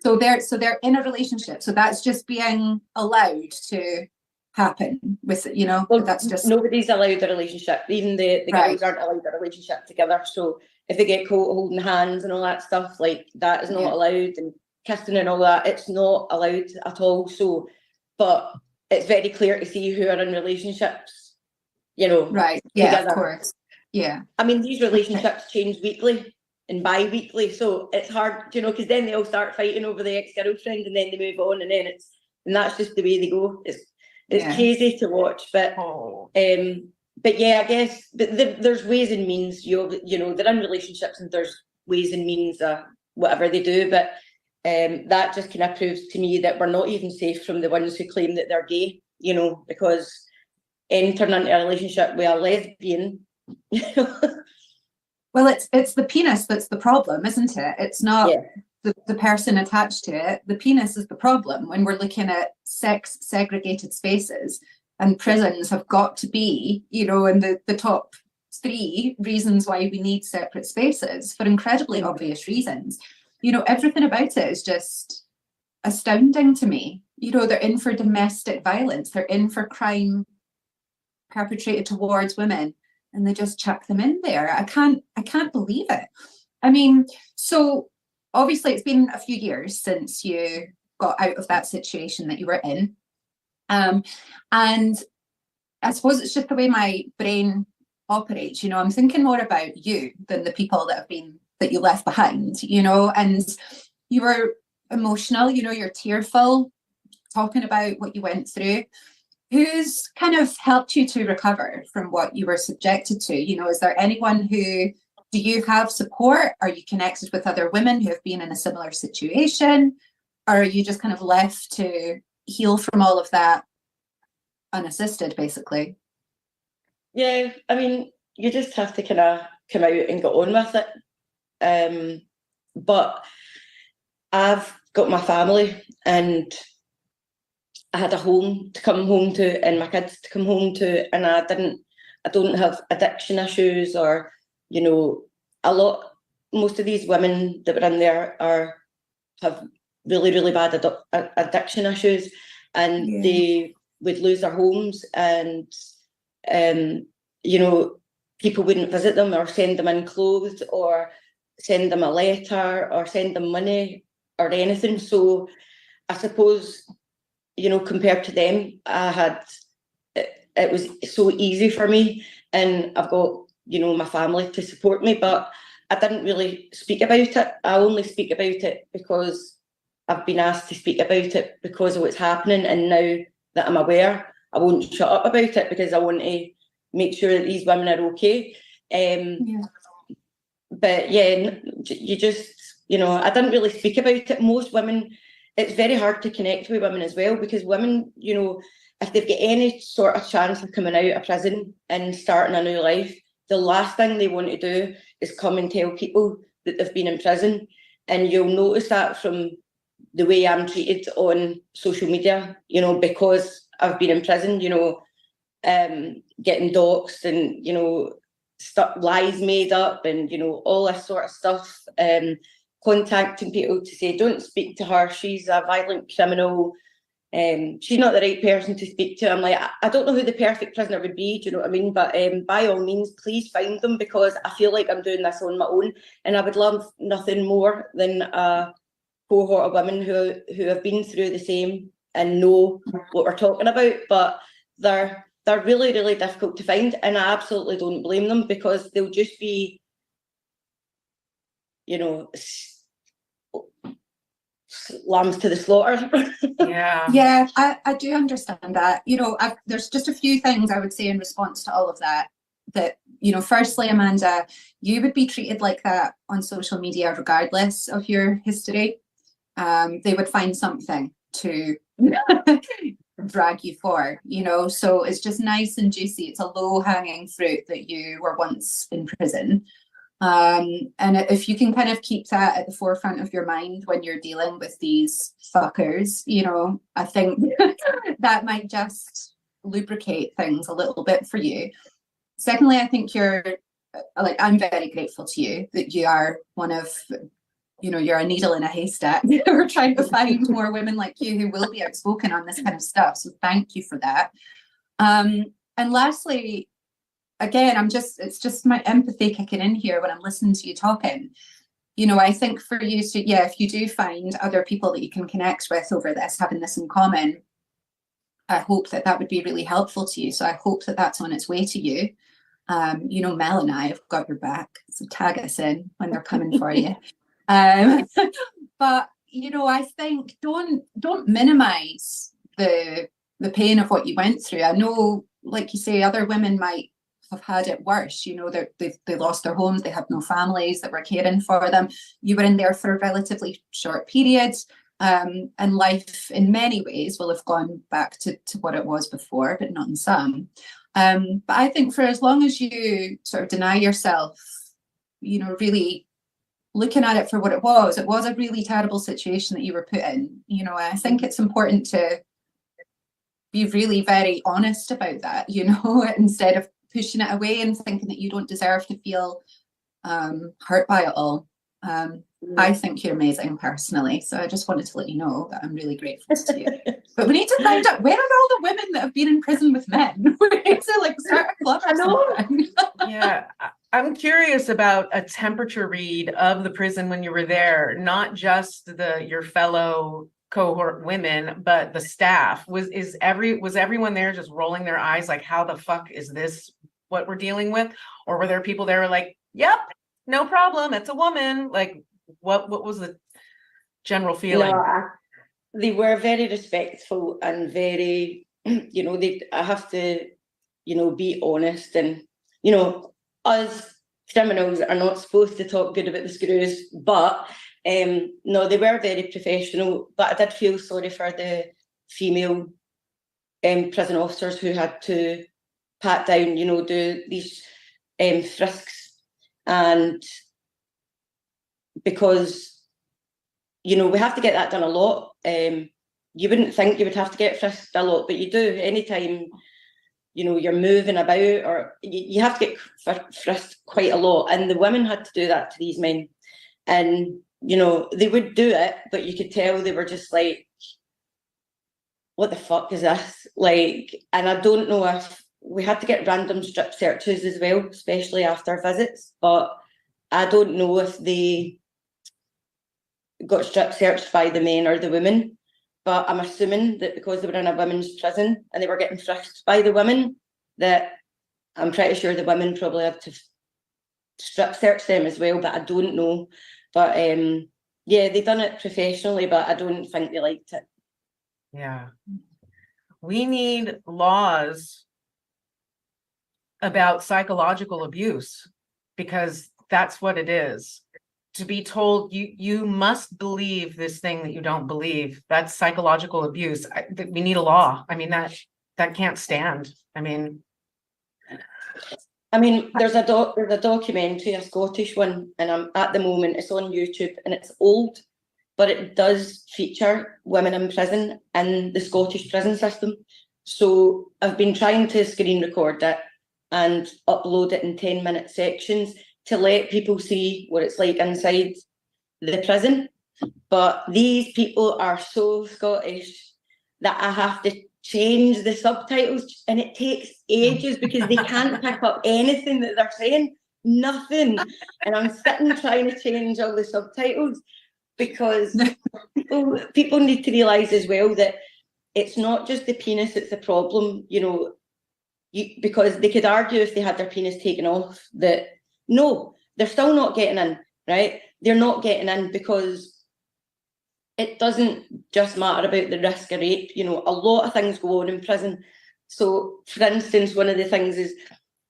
So they're in a relationship. So that's just being allowed to happen with, you know, well, that's just nobody's allowed a relationship. Even the Right. girls aren't allowed a relationship together. So if they get caught holding hands and all that stuff, like that is not Yeah. allowed, and kissing and all that, it's not allowed at all. So, but it's very clear to see who are in relationships, you know, right. Yeah, together. of course. Yeah. I mean, these relationships change weekly and bi-weekly, so it's hard, you know, because then they all start fighting over the ex-girlfriend, and then they move on, and then that's just the way they go. It's Yeah. crazy to watch, but Oh, yeah, I guess, but there's ways and means. You know, they're in relationships, and there's ways and means of whatever they do. But that just kind of proves to me that we're not even safe from the ones who claim that they're gay. You know, because entering into a relationship with a lesbian, you know, Well, it's the penis that's the problem, isn't it? It's not Yeah. the person attached to it. The penis is the problem when we're looking at sex segregated spaces, and prisons have got to be, you know, in the top 3 reasons why we need separate spaces, for incredibly obvious reasons. You know, everything about it is just astounding to me. You know, they're in for domestic violence, they're in for crime perpetrated towards women, and they just chuck them in there. I can't believe it. I mean, so obviously it's been a few years since you got out of that situation that you were in. And I suppose it's just the way my brain operates. You know, I'm thinking more about you than the people that you left behind, you know, and you were emotional, you know, you're tearful, talking about what you went through. Who's kind of helped you to recover from what you were subjected to? You know, is there anyone do you have support? Are you connected with other women who have been in a similar situation? Or are you just kind of left to heal from all of that unassisted, basically? Yeah, I mean, you just have to kind of come out and get on with it. But I've got my family, and I had a home to come home to, and my kids to come home to, and I don't have addiction issues, or, you know, most of these women that were in there have really, really bad addiction issues, and they would lose their homes, and you know, people wouldn't visit them or send them in clothes or send them a letter or send them money or anything. So I suppose, you know, compared to them, it was so easy for me, and I've got, you know, my family to support me, but I didn't really speak about it. I only speak about it because I've been asked to speak about it because of what's happening, and now that I'm aware, I won't shut up about it because I want to make sure that these women are okay. But yeah, you just, you know, I didn't really speak about it. Most women, it's very hard to connect with women as well, because women, you know, if they've got any sort of chance of coming out of prison and starting a new life, the last thing they want to do is come and tell people that they've been in prison. And you'll notice that from the way I'm treated on social media, you know, because I've been in prison, you know, getting doxxed and, you know, lies made up and, you know, all this sort of stuff, contacting people to say, don't speak to her, she's a violent criminal, she's not the right person to speak to. I'm like, I don't know who the perfect prisoner would be, do you know what I mean? But by all means, please find them, because I feel like I'm doing this on my own, and I would love nothing more than a cohort of women who have been through the same and know what we're talking about. But they're really, really difficult to find, and I absolutely don't blame them, because they'll just be, you know, lambs to the slaughter. Yeah, I do understand that. You know, there's just a few things I would say in response to all of that. That, you know, firstly, Amanda, you would be treated like that on social media regardless of your history. They would find something to drag you for, you know, so it's just nice and juicy. It's a low-hanging fruit that you were once in prison. And if you can kind of keep that at the forefront of your mind when you're dealing with these fuckers, you know, I think that might just lubricate things a little bit for you. Secondly, I think I'm very grateful to you that you are one of, you know, you're a needle in a haystack. We're trying to find more women like you who will be outspoken on this kind of stuff. So thank you for that. And lastly, again, it's just my empathy kicking in here when I'm listening to you talking. You know, I think for you to, if you do find other people that you can connect with over this, having this in common, I hope that would be really helpful to you. So I hope that that's on its way to you. You know, Mel and I have got your back, so tag us in when they're coming for you. But, you know, I think don't minimize the pain of what you went through. I know, like you say, other women might have had it worse. You know, they lost their homes, they have no families that were caring for them. You were in there for a relatively short period, and life in many ways will have gone back to what it was before, but not in some. But I think for as long as you sort of deny yourself really looking at it for what it was. It was a really terrible situation that you were put in. I think it's important to be really very honest about that, instead of pushing it away and thinking that you don't deserve to feel hurt by it all. I think you're amazing personally, so I just wanted to let you know that I'm really grateful to you. But we need to find out, where are all the women that have been in prison with men? We need to start a club or something. Yeah, I'm curious about a temperature read of the prison when you were there, not just your fellow cohort women, but the staff. Was everyone there just rolling their eyes like, how the fuck is this what we're dealing with? Or were there people there who were like, yep, no problem, it's a woman? Like, what was the general feeling? No, they were very respectful and very, I have to, be honest, and, us criminals are not supposed to talk good about the screws, but no, they were very professional. But I did feel sorry for the female prison officers who had to pat down, do these frisks, and because we have to get that done a lot. You wouldn't think you would have to get frisked a lot, but you do. Anytime you're moving about, or you have to get frisked quite a lot, and the women had to do that to these men, and they would do it, but you could tell they were just like, what the fuck is this? Like, and I don't know if we had to get random strip searches as well, especially after visits, but I don't know if they got strip searched by the men or the women, but I'm assuming that because they were in a women's prison and they were getting frisked by the women, that I'm pretty sure the women probably had to strip search them as well, but I don't know. But yeah, they done it professionally, but I don't think they liked it. Yeah. We need laws about psychological abuse, because that's what it is. To be told you must believe this thing that you don't believe, that's psychological abuse. We need a law. I mean, that can't stand. I mean, there's a documentary, a Scottish one, and at the moment it's on YouTube, and it's old, but it does feature women in prison in the Scottish prison system. So I've been trying to screen record it and upload it in 10-minute sections to let people see what it's like inside the prison. But these people are so Scottish that I have to change the subtitles, and it takes ages because they can't pick up anything that they're saying, nothing. And I'm sitting trying to change all the subtitles, because people need to realise as well that it's not just the penis that's the problem, because they could argue if they had their penis taken off that no, they're still not getting in, right? They're not getting in because it doesn't just matter about the risk of rape. A lot of things go on in prison. So, for instance, one of the things is,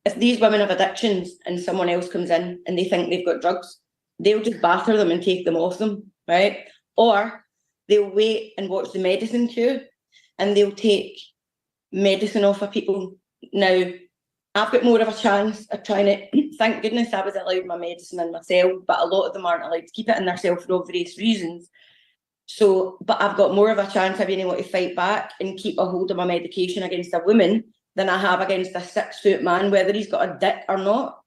if these women have addictions and someone else comes in and they think they've got drugs, they'll just batter them and take them off them, right? Or they'll wait and watch the medicine queue and they'll take medicine off of people. Now, I've got more of a chance of trying to, thank goodness I was allowed my medicine in my cell, but a lot of them aren't allowed to keep it in their cell for obvious reasons. So, but I've got more of a chance of being able to fight back and keep a hold of my medication against a woman than I have against a 6-foot man, whether he's got a dick or not.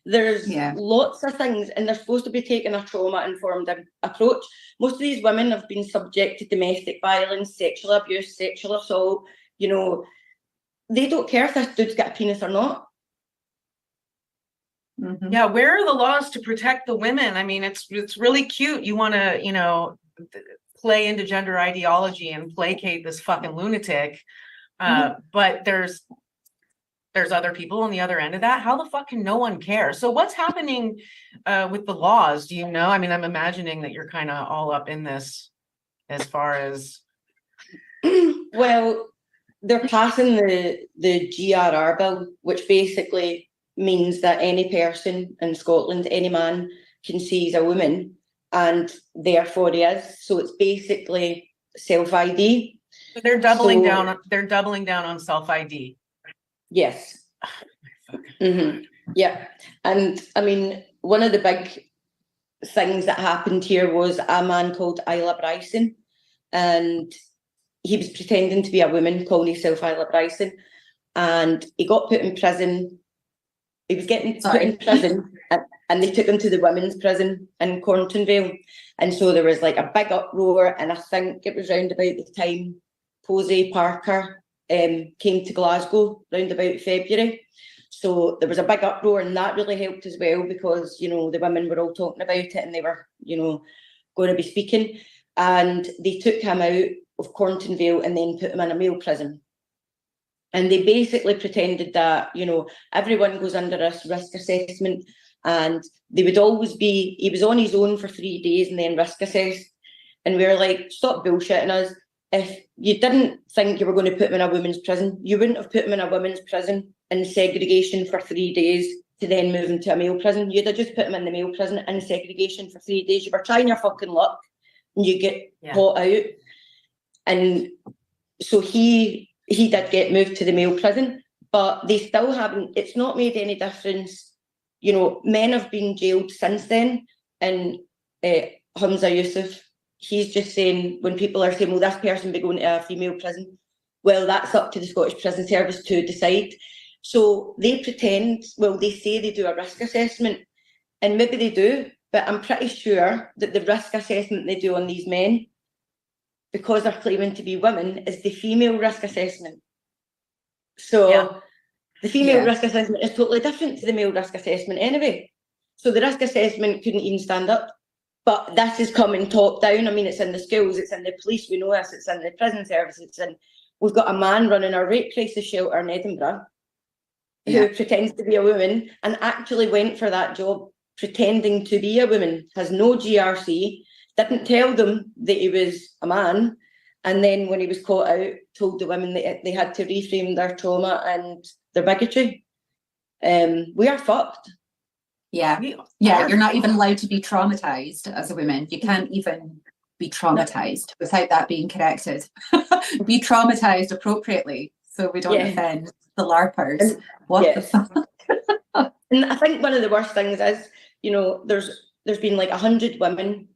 There's lots of things, and they're supposed to be taking a trauma-informed approach. Most of these women have been subject to domestic violence, sexual abuse, sexual assault. They don't care if this dude's got a penis or not. Mm-hmm. Yeah, where are the laws to protect the women? I mean, it's really cute. You want to, play into gender ideology and placate this fucking lunatic. But there's other people on the other end of that. How the fuck can no one care? So what's happening with the laws? Do you know? I mean, I'm imagining that you're kind of all up in this as far as. Well, they're passing the GRR bill, which basically means that any person in Scotland, any man, can seize a woman, and therefore he is. So it's basically self-ID. They're doubling down. They're doubling down on self-ID. Yes. Mm-hmm. Yeah. And I mean, one of the big things that happened here was a man called Isla Bryson, and he was pretending to be a woman, calling himself Isla Bryson, and he got put in prison. He was getting put in prison, and they took him to the women's prison in Corntonville. And so there was like a big uproar, and I think it was round about the time Posey Parker came to Glasgow, round about February. So there was a big uproar, and that really helped as well, because, you know, the women were all talking about it, and they were, you know, going to be speaking. And they took him out of Corntonville and then put him in a male prison. And they basically pretended that, you know, everyone goes under this risk assessment, and they would always be, he was on his own for 3 days and then risk assessed. And we were like, stop bullshitting us. If you didn't think you were going to put him in a women's prison, you wouldn't have put him in a women's prison in segregation for 3 days to then move him to a male prison. You'd have just put him in the male prison in segregation for 3 days. You were trying your fucking luck, and you get caught out. And so he did get moved to the male prison, but they still haven't, it's not made any difference. You know, men have been jailed since then, and Hamza Yusuf, he's just saying, when people are saying, well, this person be going to a female prison, well, that's up to the Scottish Prison Service to decide. So they pretend, well, they say they do a risk assessment, and maybe they do, but I'm pretty sure that the risk assessment they do on these men, because they're claiming to be women, is the female risk assessment. So the female risk assessment is totally different to the male risk assessment anyway. So the risk assessment couldn't even stand up. But this is coming top down. I mean, it's in the schools, it's in the police, we know this, it's in the prison service, we've got a man running a rape crisis shelter in Edinburgh who pretends to be a woman and actually went for that job pretending to be a woman, has no GRC, didn't tell them that he was a man, and then when he was caught out, told the women that they had to reframe their trauma and their bigotry. We are fucked. Yeah, you're not even allowed to be traumatized as a woman. You can't even be traumatized without that being corrected. Be traumatized appropriately so we don't offend the LARPers. What the fuck? And I think one of the worst things is, you know, there's been like 100 women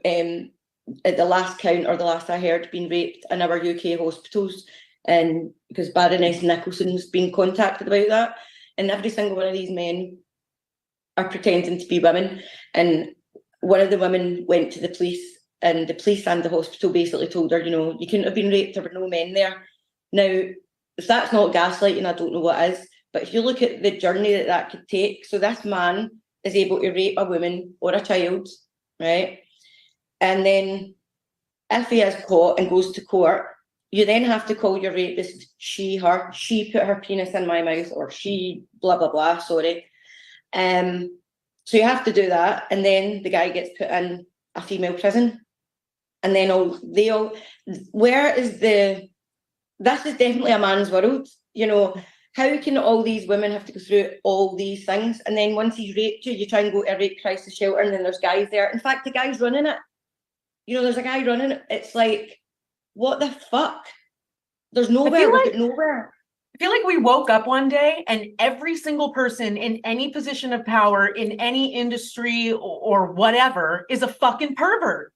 at the last count, or the last I heard, being raped in our UK hospitals, and because Baroness Nicholson's been contacted about that, and every single one of these men are pretending to be women. And one of the women went to the police, and the police and the hospital basically told her, you know, you couldn't have been raped, there were no men there. Now, if that's not gaslighting, I don't know what is. But if you look at the journey that could take, so this man is able to rape a woman or a child, right? And then if he is caught and goes to court, you then have to call your rapist she, her, she put her penis in my mouth, or she blah, blah, blah, sorry. So you have to do that, and then the guy gets put in a female prison, and then where is this is definitely a man's world, you know. How can all these women have to go through all these things, and then once he's raped you, you try and go to a rape crisis shelter, and then there's guys there. In fact, the guy's running it. You know, there's a guy running it. It's like, what the fuck? There's nowhere, nowhere. I feel like we woke up one day and every single person in any position of power in any industry or whatever is a fucking pervert.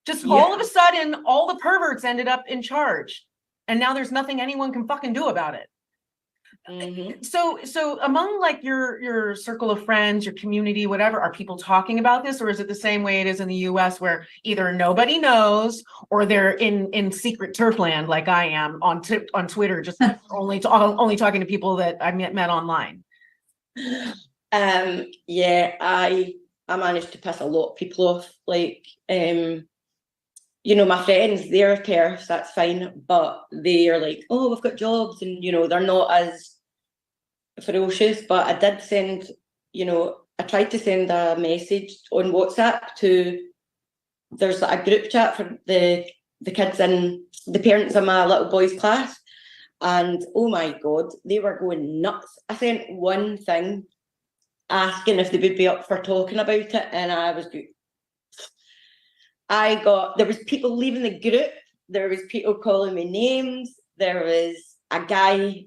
Just all of a sudden, all the perverts ended up in charge. And now there's nothing anyone can fucking do about it. Mm-hmm. So among like your circle of friends, your community, whatever, are people talking about this, or is it the same way it is in the US, where either nobody knows or they're in secret turf land like I am on Twitter, just only talking to people that I met online? I managed to piss a lot of people off. Like, you know, my friends, they're TERFs, that's fine, but they are like, oh, we've got jobs, and, you know, they're not as ferocious. But I did send, you know, I tried to send a message on WhatsApp to, there's a group chat for the kids and the parents of my little boy's class, and oh my God, they were going nuts. I sent one thing asking if they would be up for talking about it, and I was good. There was people leaving the group, there was people calling me names, there was a guy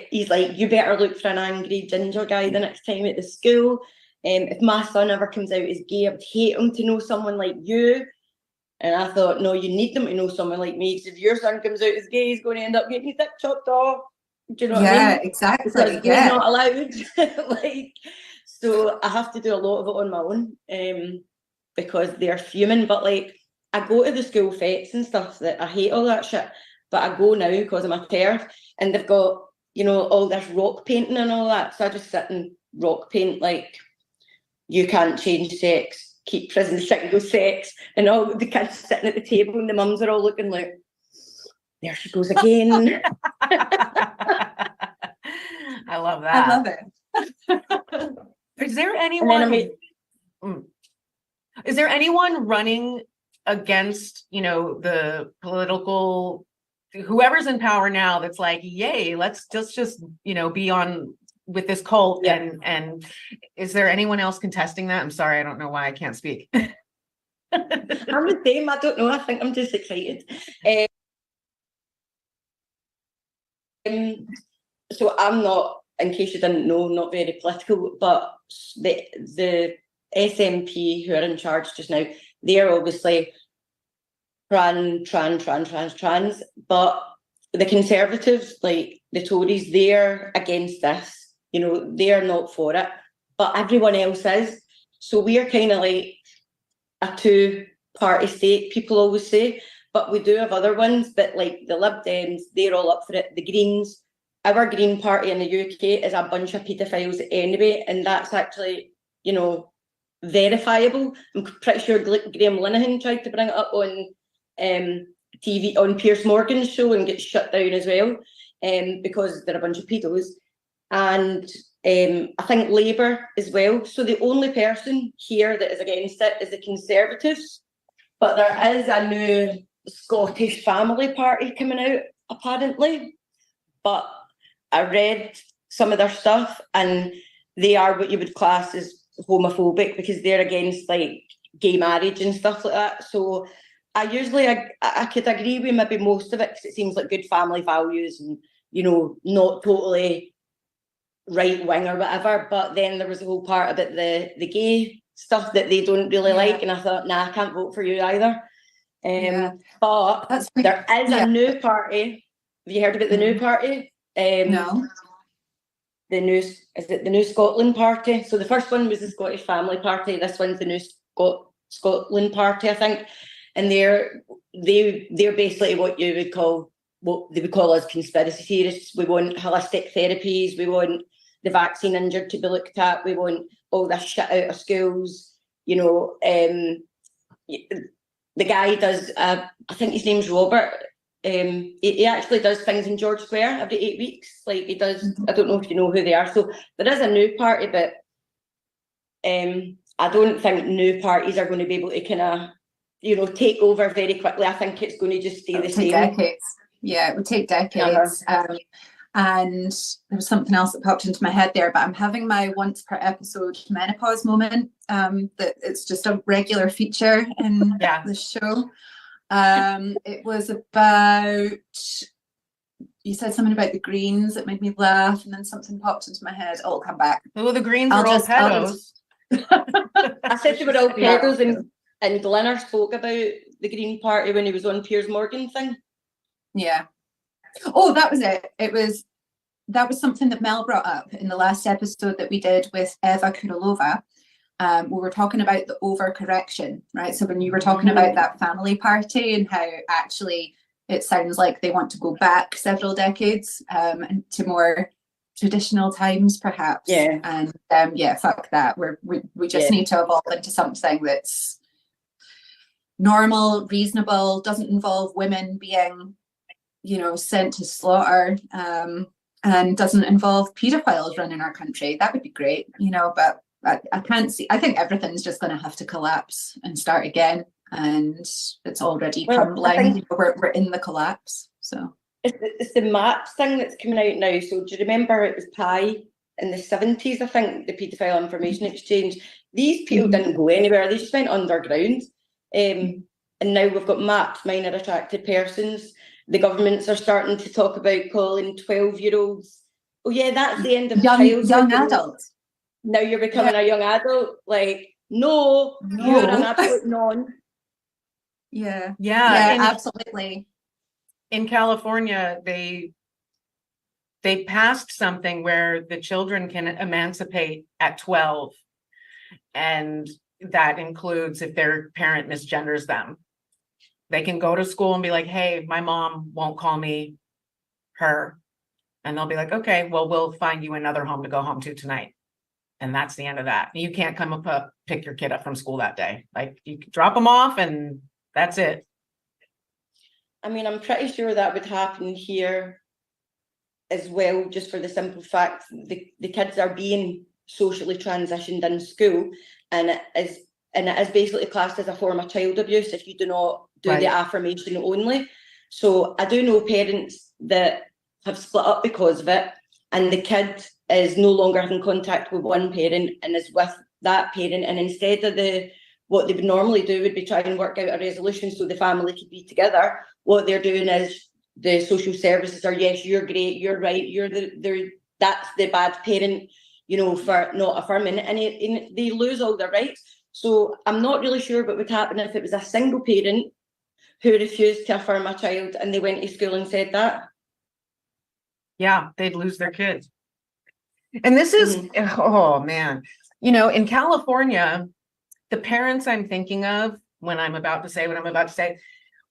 he's like, you better look for an angry ginger guy the next time at the school. If my son ever comes out as gay, I would hate him to know someone like you. And I thought, no, you need them to know someone like me, because if your son comes out as gay, he's going to end up getting his dick chopped off. Do you know what I mean? Yeah, exactly. Because Yeah. we're not allowed. Like, so I have to do a lot of it on my own, because they're human. But like, I go to the school fetes and stuff, that I hate all that shit, but I go now because I'm a TERF, and they've got, you know, all this rock painting and all that. So I just sit and rock paint, like, you can't change sex, keep prison single sex, and all the kids sitting at the table and the mums are all looking like, there she goes again. I love I that. love it. Is there And then I anyone? mean, Is there anyone running against, you know, the political, whoever's in power now, that's like, yay, let's just, you know, be on with this cult? Yeah. And is there anyone else contesting that? I'm sorry, I don't know why I can't speak. I'm the same. I don't know. I think I'm just excited. So I'm not, in case you didn't know, not very political, but the SNP who are in charge just now, they're obviously trans, but the Conservatives, like the Tories, they're against this. You know, they're not for it, but everyone else is. So we're kind of like a two-party state, people always say, but we do have other ones, but like the Lib Dems, they're all up for it. The Greens, our Green Party in the UK is a bunch of paedophiles anyway, and that's actually, you know, verifiable. I'm pretty sure Graham Linehan tried to bring it up on TV, on Piers Morgan's show, and get shut down as well, because they're a bunch of pedos. And I think Labour as well. So the only person here that is against it is the Conservatives. But there is a new Scottish family party coming out, apparently. But I read some of their stuff, and they are what you would class as homophobic, because they're against like gay marriage and stuff like that. So I could agree with maybe most of it, because it seems like good family values and, you know, not totally right wing or whatever. But then there was a whole part about the gay stuff that they don't really like, and I thought, nah, I can't vote for you either. But there is a new party. Have you heard about the new party? No. The New Scotland Party? So the first one was the Scottish Family Party. This one's the New Scotland Party, I think. And they're basically what they would call us conspiracy theorists. We want holistic therapies. We want the vaccine injured to be looked at. We want all this shit out of schools. You know, the guy does, I think his name's Robert. He actually does things in George Square every 8 weeks. Like he does, I don't know if you know who they are. So there is a new party, but I don't think new parties are going to be able to kind of, you know, take over very quickly. I think it's going to just stay the same. Decades. Yeah, it would take decades. And there was something else that popped into my head there, but I'm having my once per episode menopause moment. That it's just a regular feature in the show. It was about, you said something about the Greens that made me laugh, and then something popped into my head. I'll come back. Oh, the Greens are all pedos. I said they were all pedos, and Glenner spoke about the Green Party when he was on Piers Morgan thing. Yeah. Oh, that was it. That was something that Mel brought up in the last episode that we did with Eva Kuralova. We were talking about the overcorrection, right? So when you were talking about that family party and how actually it sounds like they want to go back several decades and to more traditional times, perhaps. Yeah. And fuck that. We just need to evolve into something that's normal, reasonable, doesn't involve women being, you know, sent to slaughter, and doesn't involve paedophiles running our country. That would be great, you know, but I can't see. I think everything's just going to have to collapse and start again, and it's already crumbling. We're in the collapse. So it's the MAPS thing that's coming out now. So do you remember it was Pi in the 70s? I think the paedophile information exchange. These people didn't go anywhere. They just went underground, and now we've got MAPS, minor attracted persons, the governments are starting to talk about calling 12-year-olds, oh yeah, that's the end of young childhood. adults. Now you're becoming a young adult. Like, no, you're an absolute non. Yeah, Yeah, absolutely. in California, they passed something where the children can emancipate at 12, and that includes if their parent misgenders them. They can go to school and be like, hey, my mom won't call me her. And they'll be like, okay, well, we'll find you another home to go home to tonight. And that's the end of that. You can't come up, pick your kid up from school that day. Like, you drop them off and that's it. I mean, I'm pretty sure that would happen here as well, just for the simple fact the kids are being socially transitioned in school, and it is basically classed as a form of child abuse if you do not do Right. the affirmation only. So I do know parents that have split up because of it, and the kid is no longer having contact with one parent and is with that parent, and instead of what they would normally do would be try and work out a resolution so the family could be together. What they're doing is the social services are, yes, you're great, you're right, that's the bad parent, you know, for not affirming, and they lose all their rights. So I'm not really sure what would happen if it was a single parent who refused to affirm a child and they went to school and said that. Yeah, they'd lose their kids. And this is, oh man, you know, in California, the parents I'm thinking of when I'm about to say what I'm about to say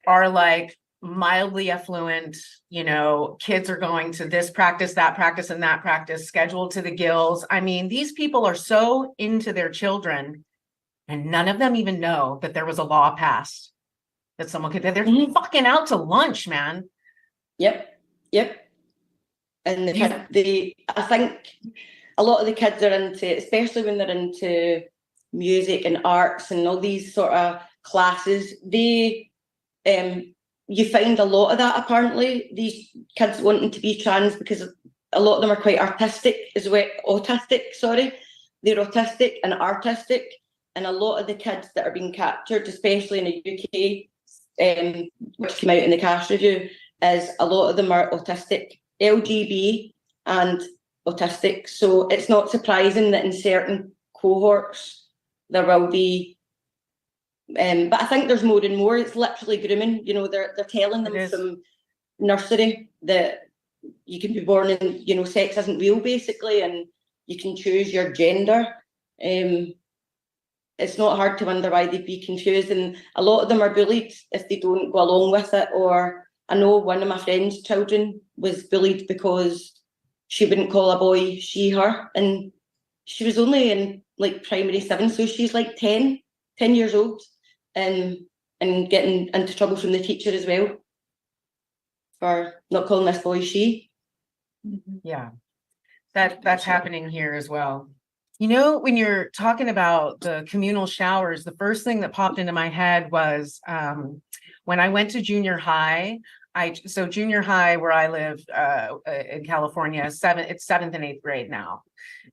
are like mildly affluent, you know, kids are going to this practice, that practice, and that practice, scheduled to the gills. I mean, these people are so into their children, and none of them even know that there was a law passed that someone could, they're fucking out to lunch, man. Yep. And I think a lot of the kids are into, especially when they're into music and arts and all these sort of classes, you find a lot of that apparently, these kids wanting to be trans, because a lot of them are quite autistic as well, they're autistic and artistic, and a lot of the kids that are being captured, especially in the UK, which came out in the Cash Review, is a lot of them are autistic, LGB and autistic. So it's not surprising that in certain cohorts there will be, but I think there's more and more. It's literally grooming. You know, they're telling them from nursery that you can be born and, you know, sex isn't real basically, and you can choose your gender. It's not hard to wonder why they'd be confused, and a lot of them are bullied if they don't go along with it. Or I know one of my friend's children was bullied because she wouldn't call a boy she, her, and she was only in like primary 7, so she's like 10 years old, and getting into trouble from the teacher as well for not calling this boy she. Yeah, that's happening here as well. You know, when you're talking about the communal showers, the first thing that popped into my head was when I went to junior high. So junior high where I live in California, it's 7th and 8th grade now,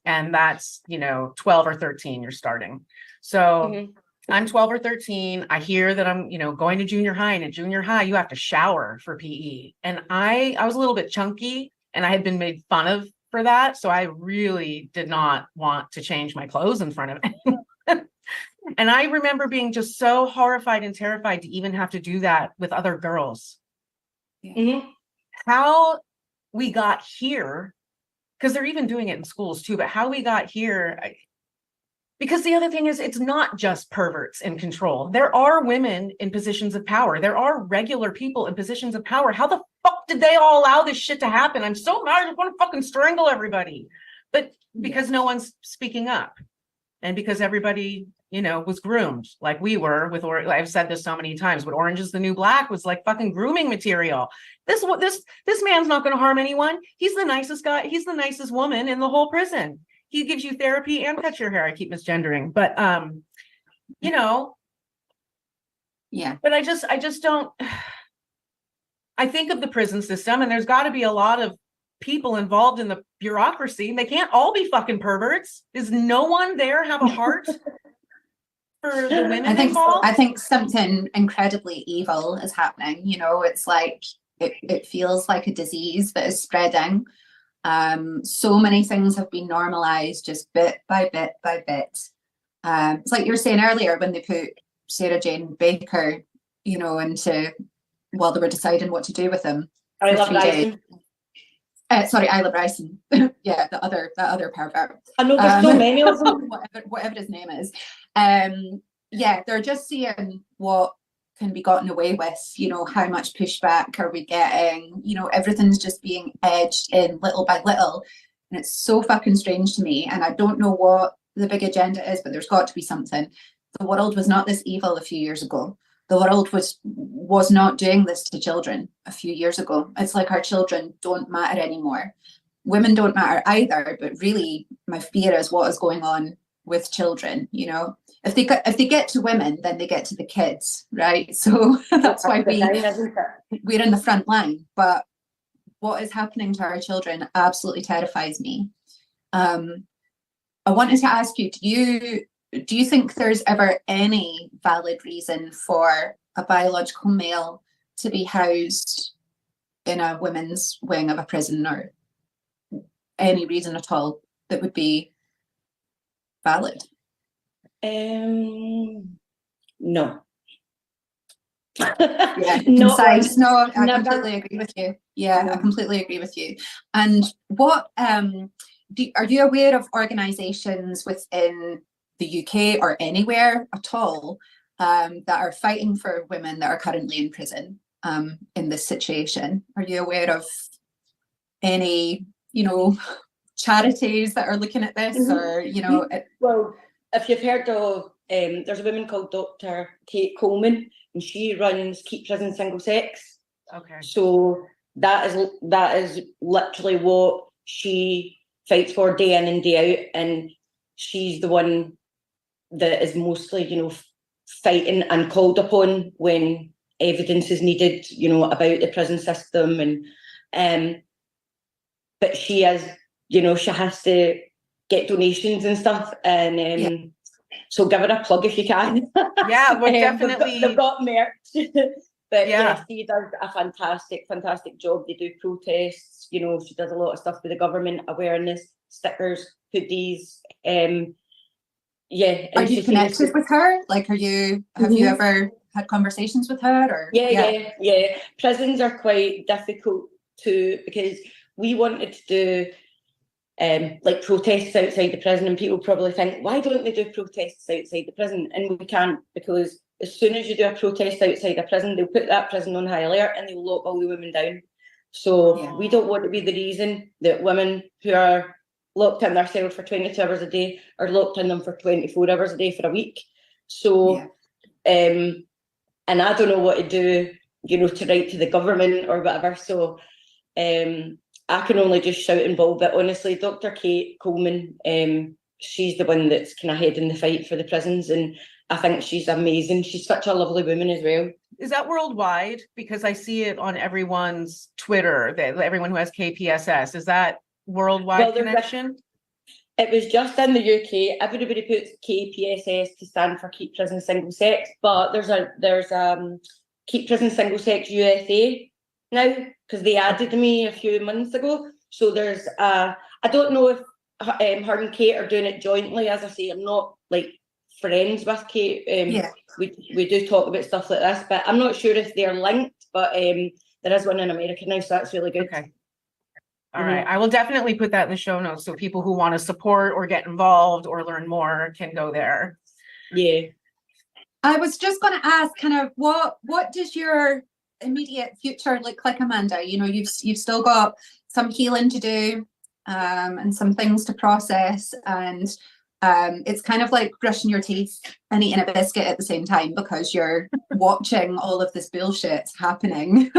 and that's, you know, 12 or 13 you're starting. So I'm 12 or 13. I hear that I'm, you know, going to junior high, and at junior high you have to shower for PE. And I was a little bit chunky, and I had been made fun of for that. So I really did not want to change my clothes in front of anyone. And I remember being just so horrified and terrified to even have to do that with other girls. How we got here, because they're even doing it in schools too, but how we got here, because the other thing is, it's not just perverts in control. There are women in positions of power. There are regular people in positions of power. How the fuck did they all allow this shit to happen? I'm so mad. I just want to fucking strangle everybody. But because no one's speaking up, and because everybody, you know, was groomed like we were with, I've said this so many times, but Orange is the New Black was like fucking grooming material. This man's not going to harm anyone. He's the nicest guy. He's the nicest woman in the whole prison. He gives you therapy and cuts your hair. I keep misgendering, but you know, but I just don't, I think of the prison system, and there's got to be a lot of people involved in the bureaucracy. They can't all be fucking perverts. Does no one there have a heart for the women involved? I think something incredibly evil is happening. You know, it's like it feels like a disease that is spreading. So many things have been normalized just bit by bit by bit. It's like you were saying earlier when they put Sarah Jane Baker, you know, into, while they were deciding what to do with him. Isla Bryson. Sorry, Isla Bryson. Yeah, that other pervert. I know there's so many of them. Whatever his name is. Yeah, they're just seeing what can be gotten away with, you know, how much pushback are we getting, you know, everything's just being edged in little by little. And it's so fucking strange to me. And I don't know what the big agenda is, but there's got to be something. The world was not this evil a few years ago. The world was not doing this to children a few years ago. It's like our children don't matter anymore. Women don't matter either, but really my fear is what is going on with children, you know. If they get to women, then they get to the kids, right? So that's why we're in the front line. But what is happening to our children absolutely terrifies me. I wanted to ask you, do you think there's ever any valid reason for a biological male to be housed in a women's wing of a prison, or any reason at all that would be valid? No. Yeah, concise. No, I completely agree with you. Yeah, I completely agree with you. And what are you aware of organisations within the UK or anywhere at all that are fighting for women that are currently in prison in this situation? Are you aware of any, you know, charities that are looking at this, or, you know? Well, if you've heard of, there's a woman called Dr. Kate Coleman, and she runs Keep Prison Single Sex. Okay. So that is literally what she fights for day in and day out, and she's the one that is mostly, you know, fighting and called upon when evidence is needed, you know, about the prison system. And but she is, you know, she has to get donations and stuff, and so give her a plug if you can. Yeah, we're definitely. They've got merch. But Yeah. she does a fantastic job. They do protests, you know, she does a lot of stuff with the government, awareness, stickers, hoodies. Yeah. Are you connected with her? Like, have you ever had conversations with her? Or yeah. Prisons are quite difficult too, because we wanted to do like protests outside the prison, and people probably think, why don't they do protests outside the prison? And we can't, because as soon as you do a protest outside a prison, they'll put that prison on high alert and they'll lock all the women down. So we don't want to be the reason that women who are locked in their cell for 22 hours a day are locked in them for 24 hours a day for a week. So, and I don't know what to do, you know, to write to the government or whatever. So I can only just shout and bawl. But honestly, Dr. Kate Coleman, she's the one that's kind of heading the fight for the prisons, and I think she's amazing. She's such a lovely woman as well. Is that worldwide? Because I see it on everyone's Twitter, that everyone who has KPSS. Is that worldwide connection? It was just in the UK. Everybody puts KPSS to stand for Keep Prison Single Sex, but there's Keep Prison Single Sex USA now, because they added me a few months ago. So there's I don't know if her and Kate are doing it jointly. As I say, I'm not like friends with Kate. We do talk about stuff like this, but I'm not sure if they're linked. But there is one in America now, so that's really good. Okay. All right. I will definitely put that in the show notes so people who want to support or get involved or learn more can go there. Yeah. I was just going to ask, kind of, what does your immediate future look like, Amanda? You know, you've still got some healing to do, and some things to process, and it's kind of like brushing your teeth and eating a biscuit at the same time, because you're watching all of this bullshit happening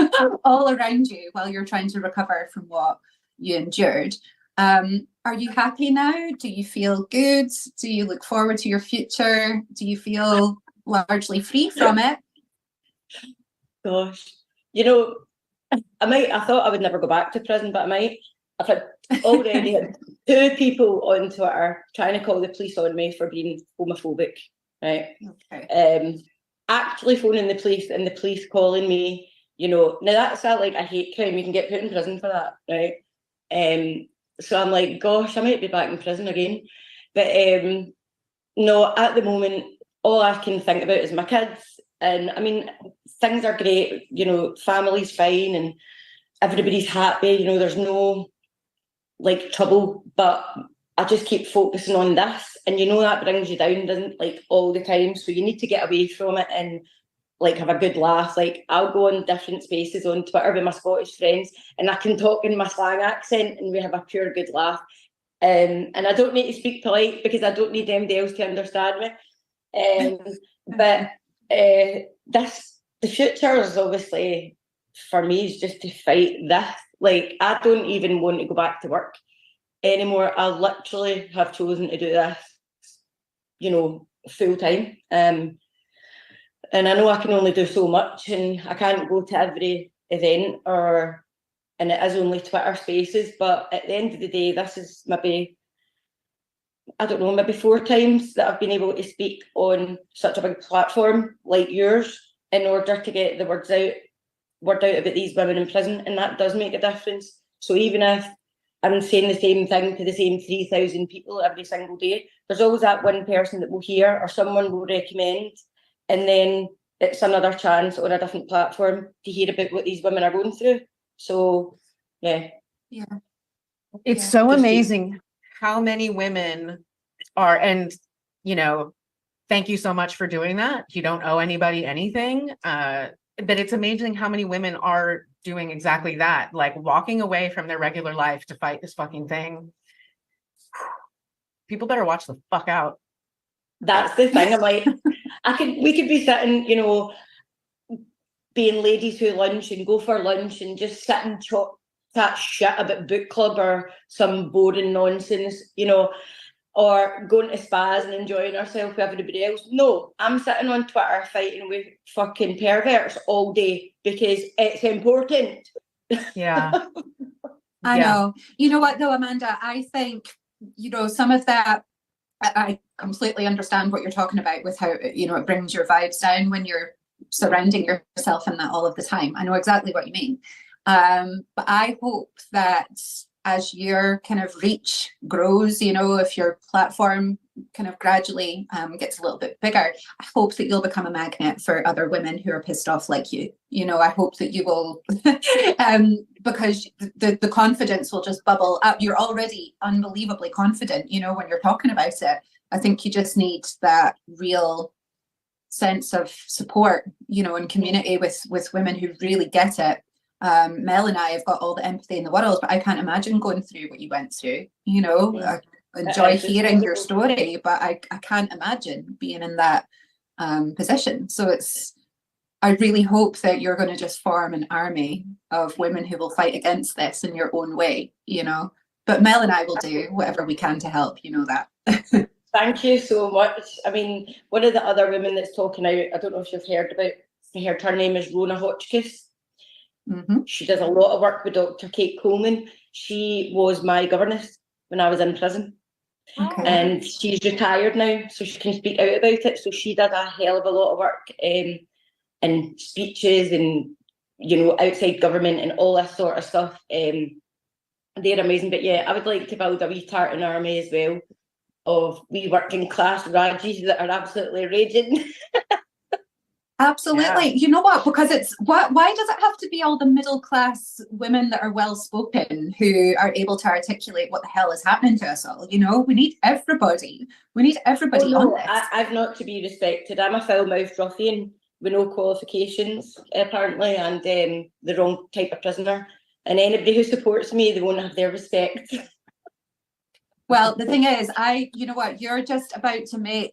all around you while you're trying to recover from what you endured. Are you happy now? Do you feel good? Do you look forward to your future? Do you feel largely free from it? Gosh, you know, I thought I would never go back to prison, but I might. I've already had 2 people on Twitter trying to call the police on me for being homophobic, right? Okay. Actually phoning the police and the police calling me you know, now that's like a hate crime. You can get put in prison for that, right? So I'm like, gosh, I might be back in prison again. But no, at the moment, all I can think about is my kids. And I mean, things are great, you know, family's fine and everybody's happy, you know, there's no like trouble, but I just keep focusing on this. And you know, that brings you down, doesn't, like, all the time. So you need to get away from it and like have a good laugh. Like, I'll go on different spaces on Twitter with my Scottish friends and I can talk in my slang accent and we have a pure good laugh. And I don't need to speak polite because I don't need anybody else to understand me. But the future is obviously, for me, is just to fight this. Like, I don't even want to go back to work anymore. I literally have chosen to do this, you know, full time. And I know I can only do so much, and I can't go to every event, and it is only Twitter Spaces. But at the end of the day, this is maybe, I don't know, maybe 4 times that I've been able to speak on such a big platform like yours in order to get the word out about these women in prison, and that does make a difference. So even if I'm saying the same thing to the same 3,000 people every single day, there's always that one person that will hear or someone will recommend, and then it's another chance on a different platform to hear about what these women are going through. So yeah. It's Yeah. so amazing how many women are, and you know, thank you so much for doing that. You don't owe anybody anything. But it's amazing how many women are doing exactly that, like walking away from their regular life to fight this fucking thing. People better watch the fuck out. That's the thing. I'm like, we could be sitting, you know, being ladies who lunch and go for lunch and just sit and chat shit about book club or some boring nonsense, you know, or going to spas and enjoying ourselves with everybody else. No, I'm sitting on Twitter fighting with fucking perverts all day because it's important. Yeah. I know. You know what though, Amanda, I think, you know, some of that, I completely understand what you're talking about with how, you know, it brings your vibes down when you're surrounding yourself in that all of the time. I know exactly what you mean. But I hope that as your kind of reach grows, you know, if your platform kind of gradually gets a little bit bigger, I hope that you'll become a magnet for other women who are pissed off like you. You know, I hope that you will, because the confidence will just bubble up. You're already unbelievably confident, you know, when you're talking about it. I think you just need that real sense of support, you know, and community with women who really get it. Mel and I have got all the empathy in the world, but I can't imagine going through what you went through, you know. I enjoy hearing your story, but I can't imagine being in that position. So I really hope that you're going to just form an army of women who will fight against this in your own way, you know. But Mel and I will do whatever we can to help, you know that. Thank you so much. I mean, one of the other women that's talking out, I don't know if you've heard her name is Rona Hotchkiss. Mm-hmm. She does a lot of work with Dr. Kate Coleman. She was my governess when I was in prison. Okay. And she's retired now, so she can speak out about it. So she does a hell of a lot of work in speeches and, you know, outside government and all this sort of stuff. They're amazing. But yeah, I would like to build a wee tartan army as well of wee working class Rajis that are absolutely raging. Absolutely. Yeah. You know what? Because why does it have to be all the middle class women that are well spoken who are able to articulate what the hell is happening to us all? You know, we need everybody. We need everybody on this. I've not to be respected. I'm a foul-mouthed ruffian with no qualifications, apparently, and the wrong type of prisoner. And anybody who supports me, they won't have their respect. Well, the thing is, you know what? You're just about to make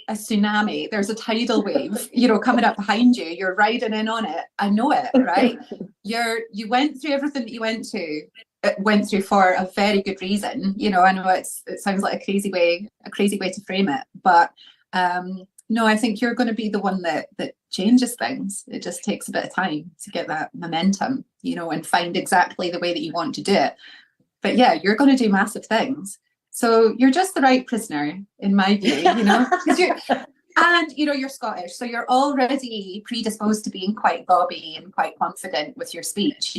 a tsunami. There's a tidal wave, you know, coming up behind you. You're riding in on it. I know it, right? You went through everything that you went through for a very good reason. You know, I know it sounds like a crazy way to frame it, but no, I think you're going to be the one that changes things. It just takes a bit of time to get that momentum, you know, and find exactly the way that you want to do it. But yeah, you're going to do massive things. So you're just the right prisoner, in my view, you know, because And you're Scottish, so you're already predisposed to being quite gobby and quite confident with your speech.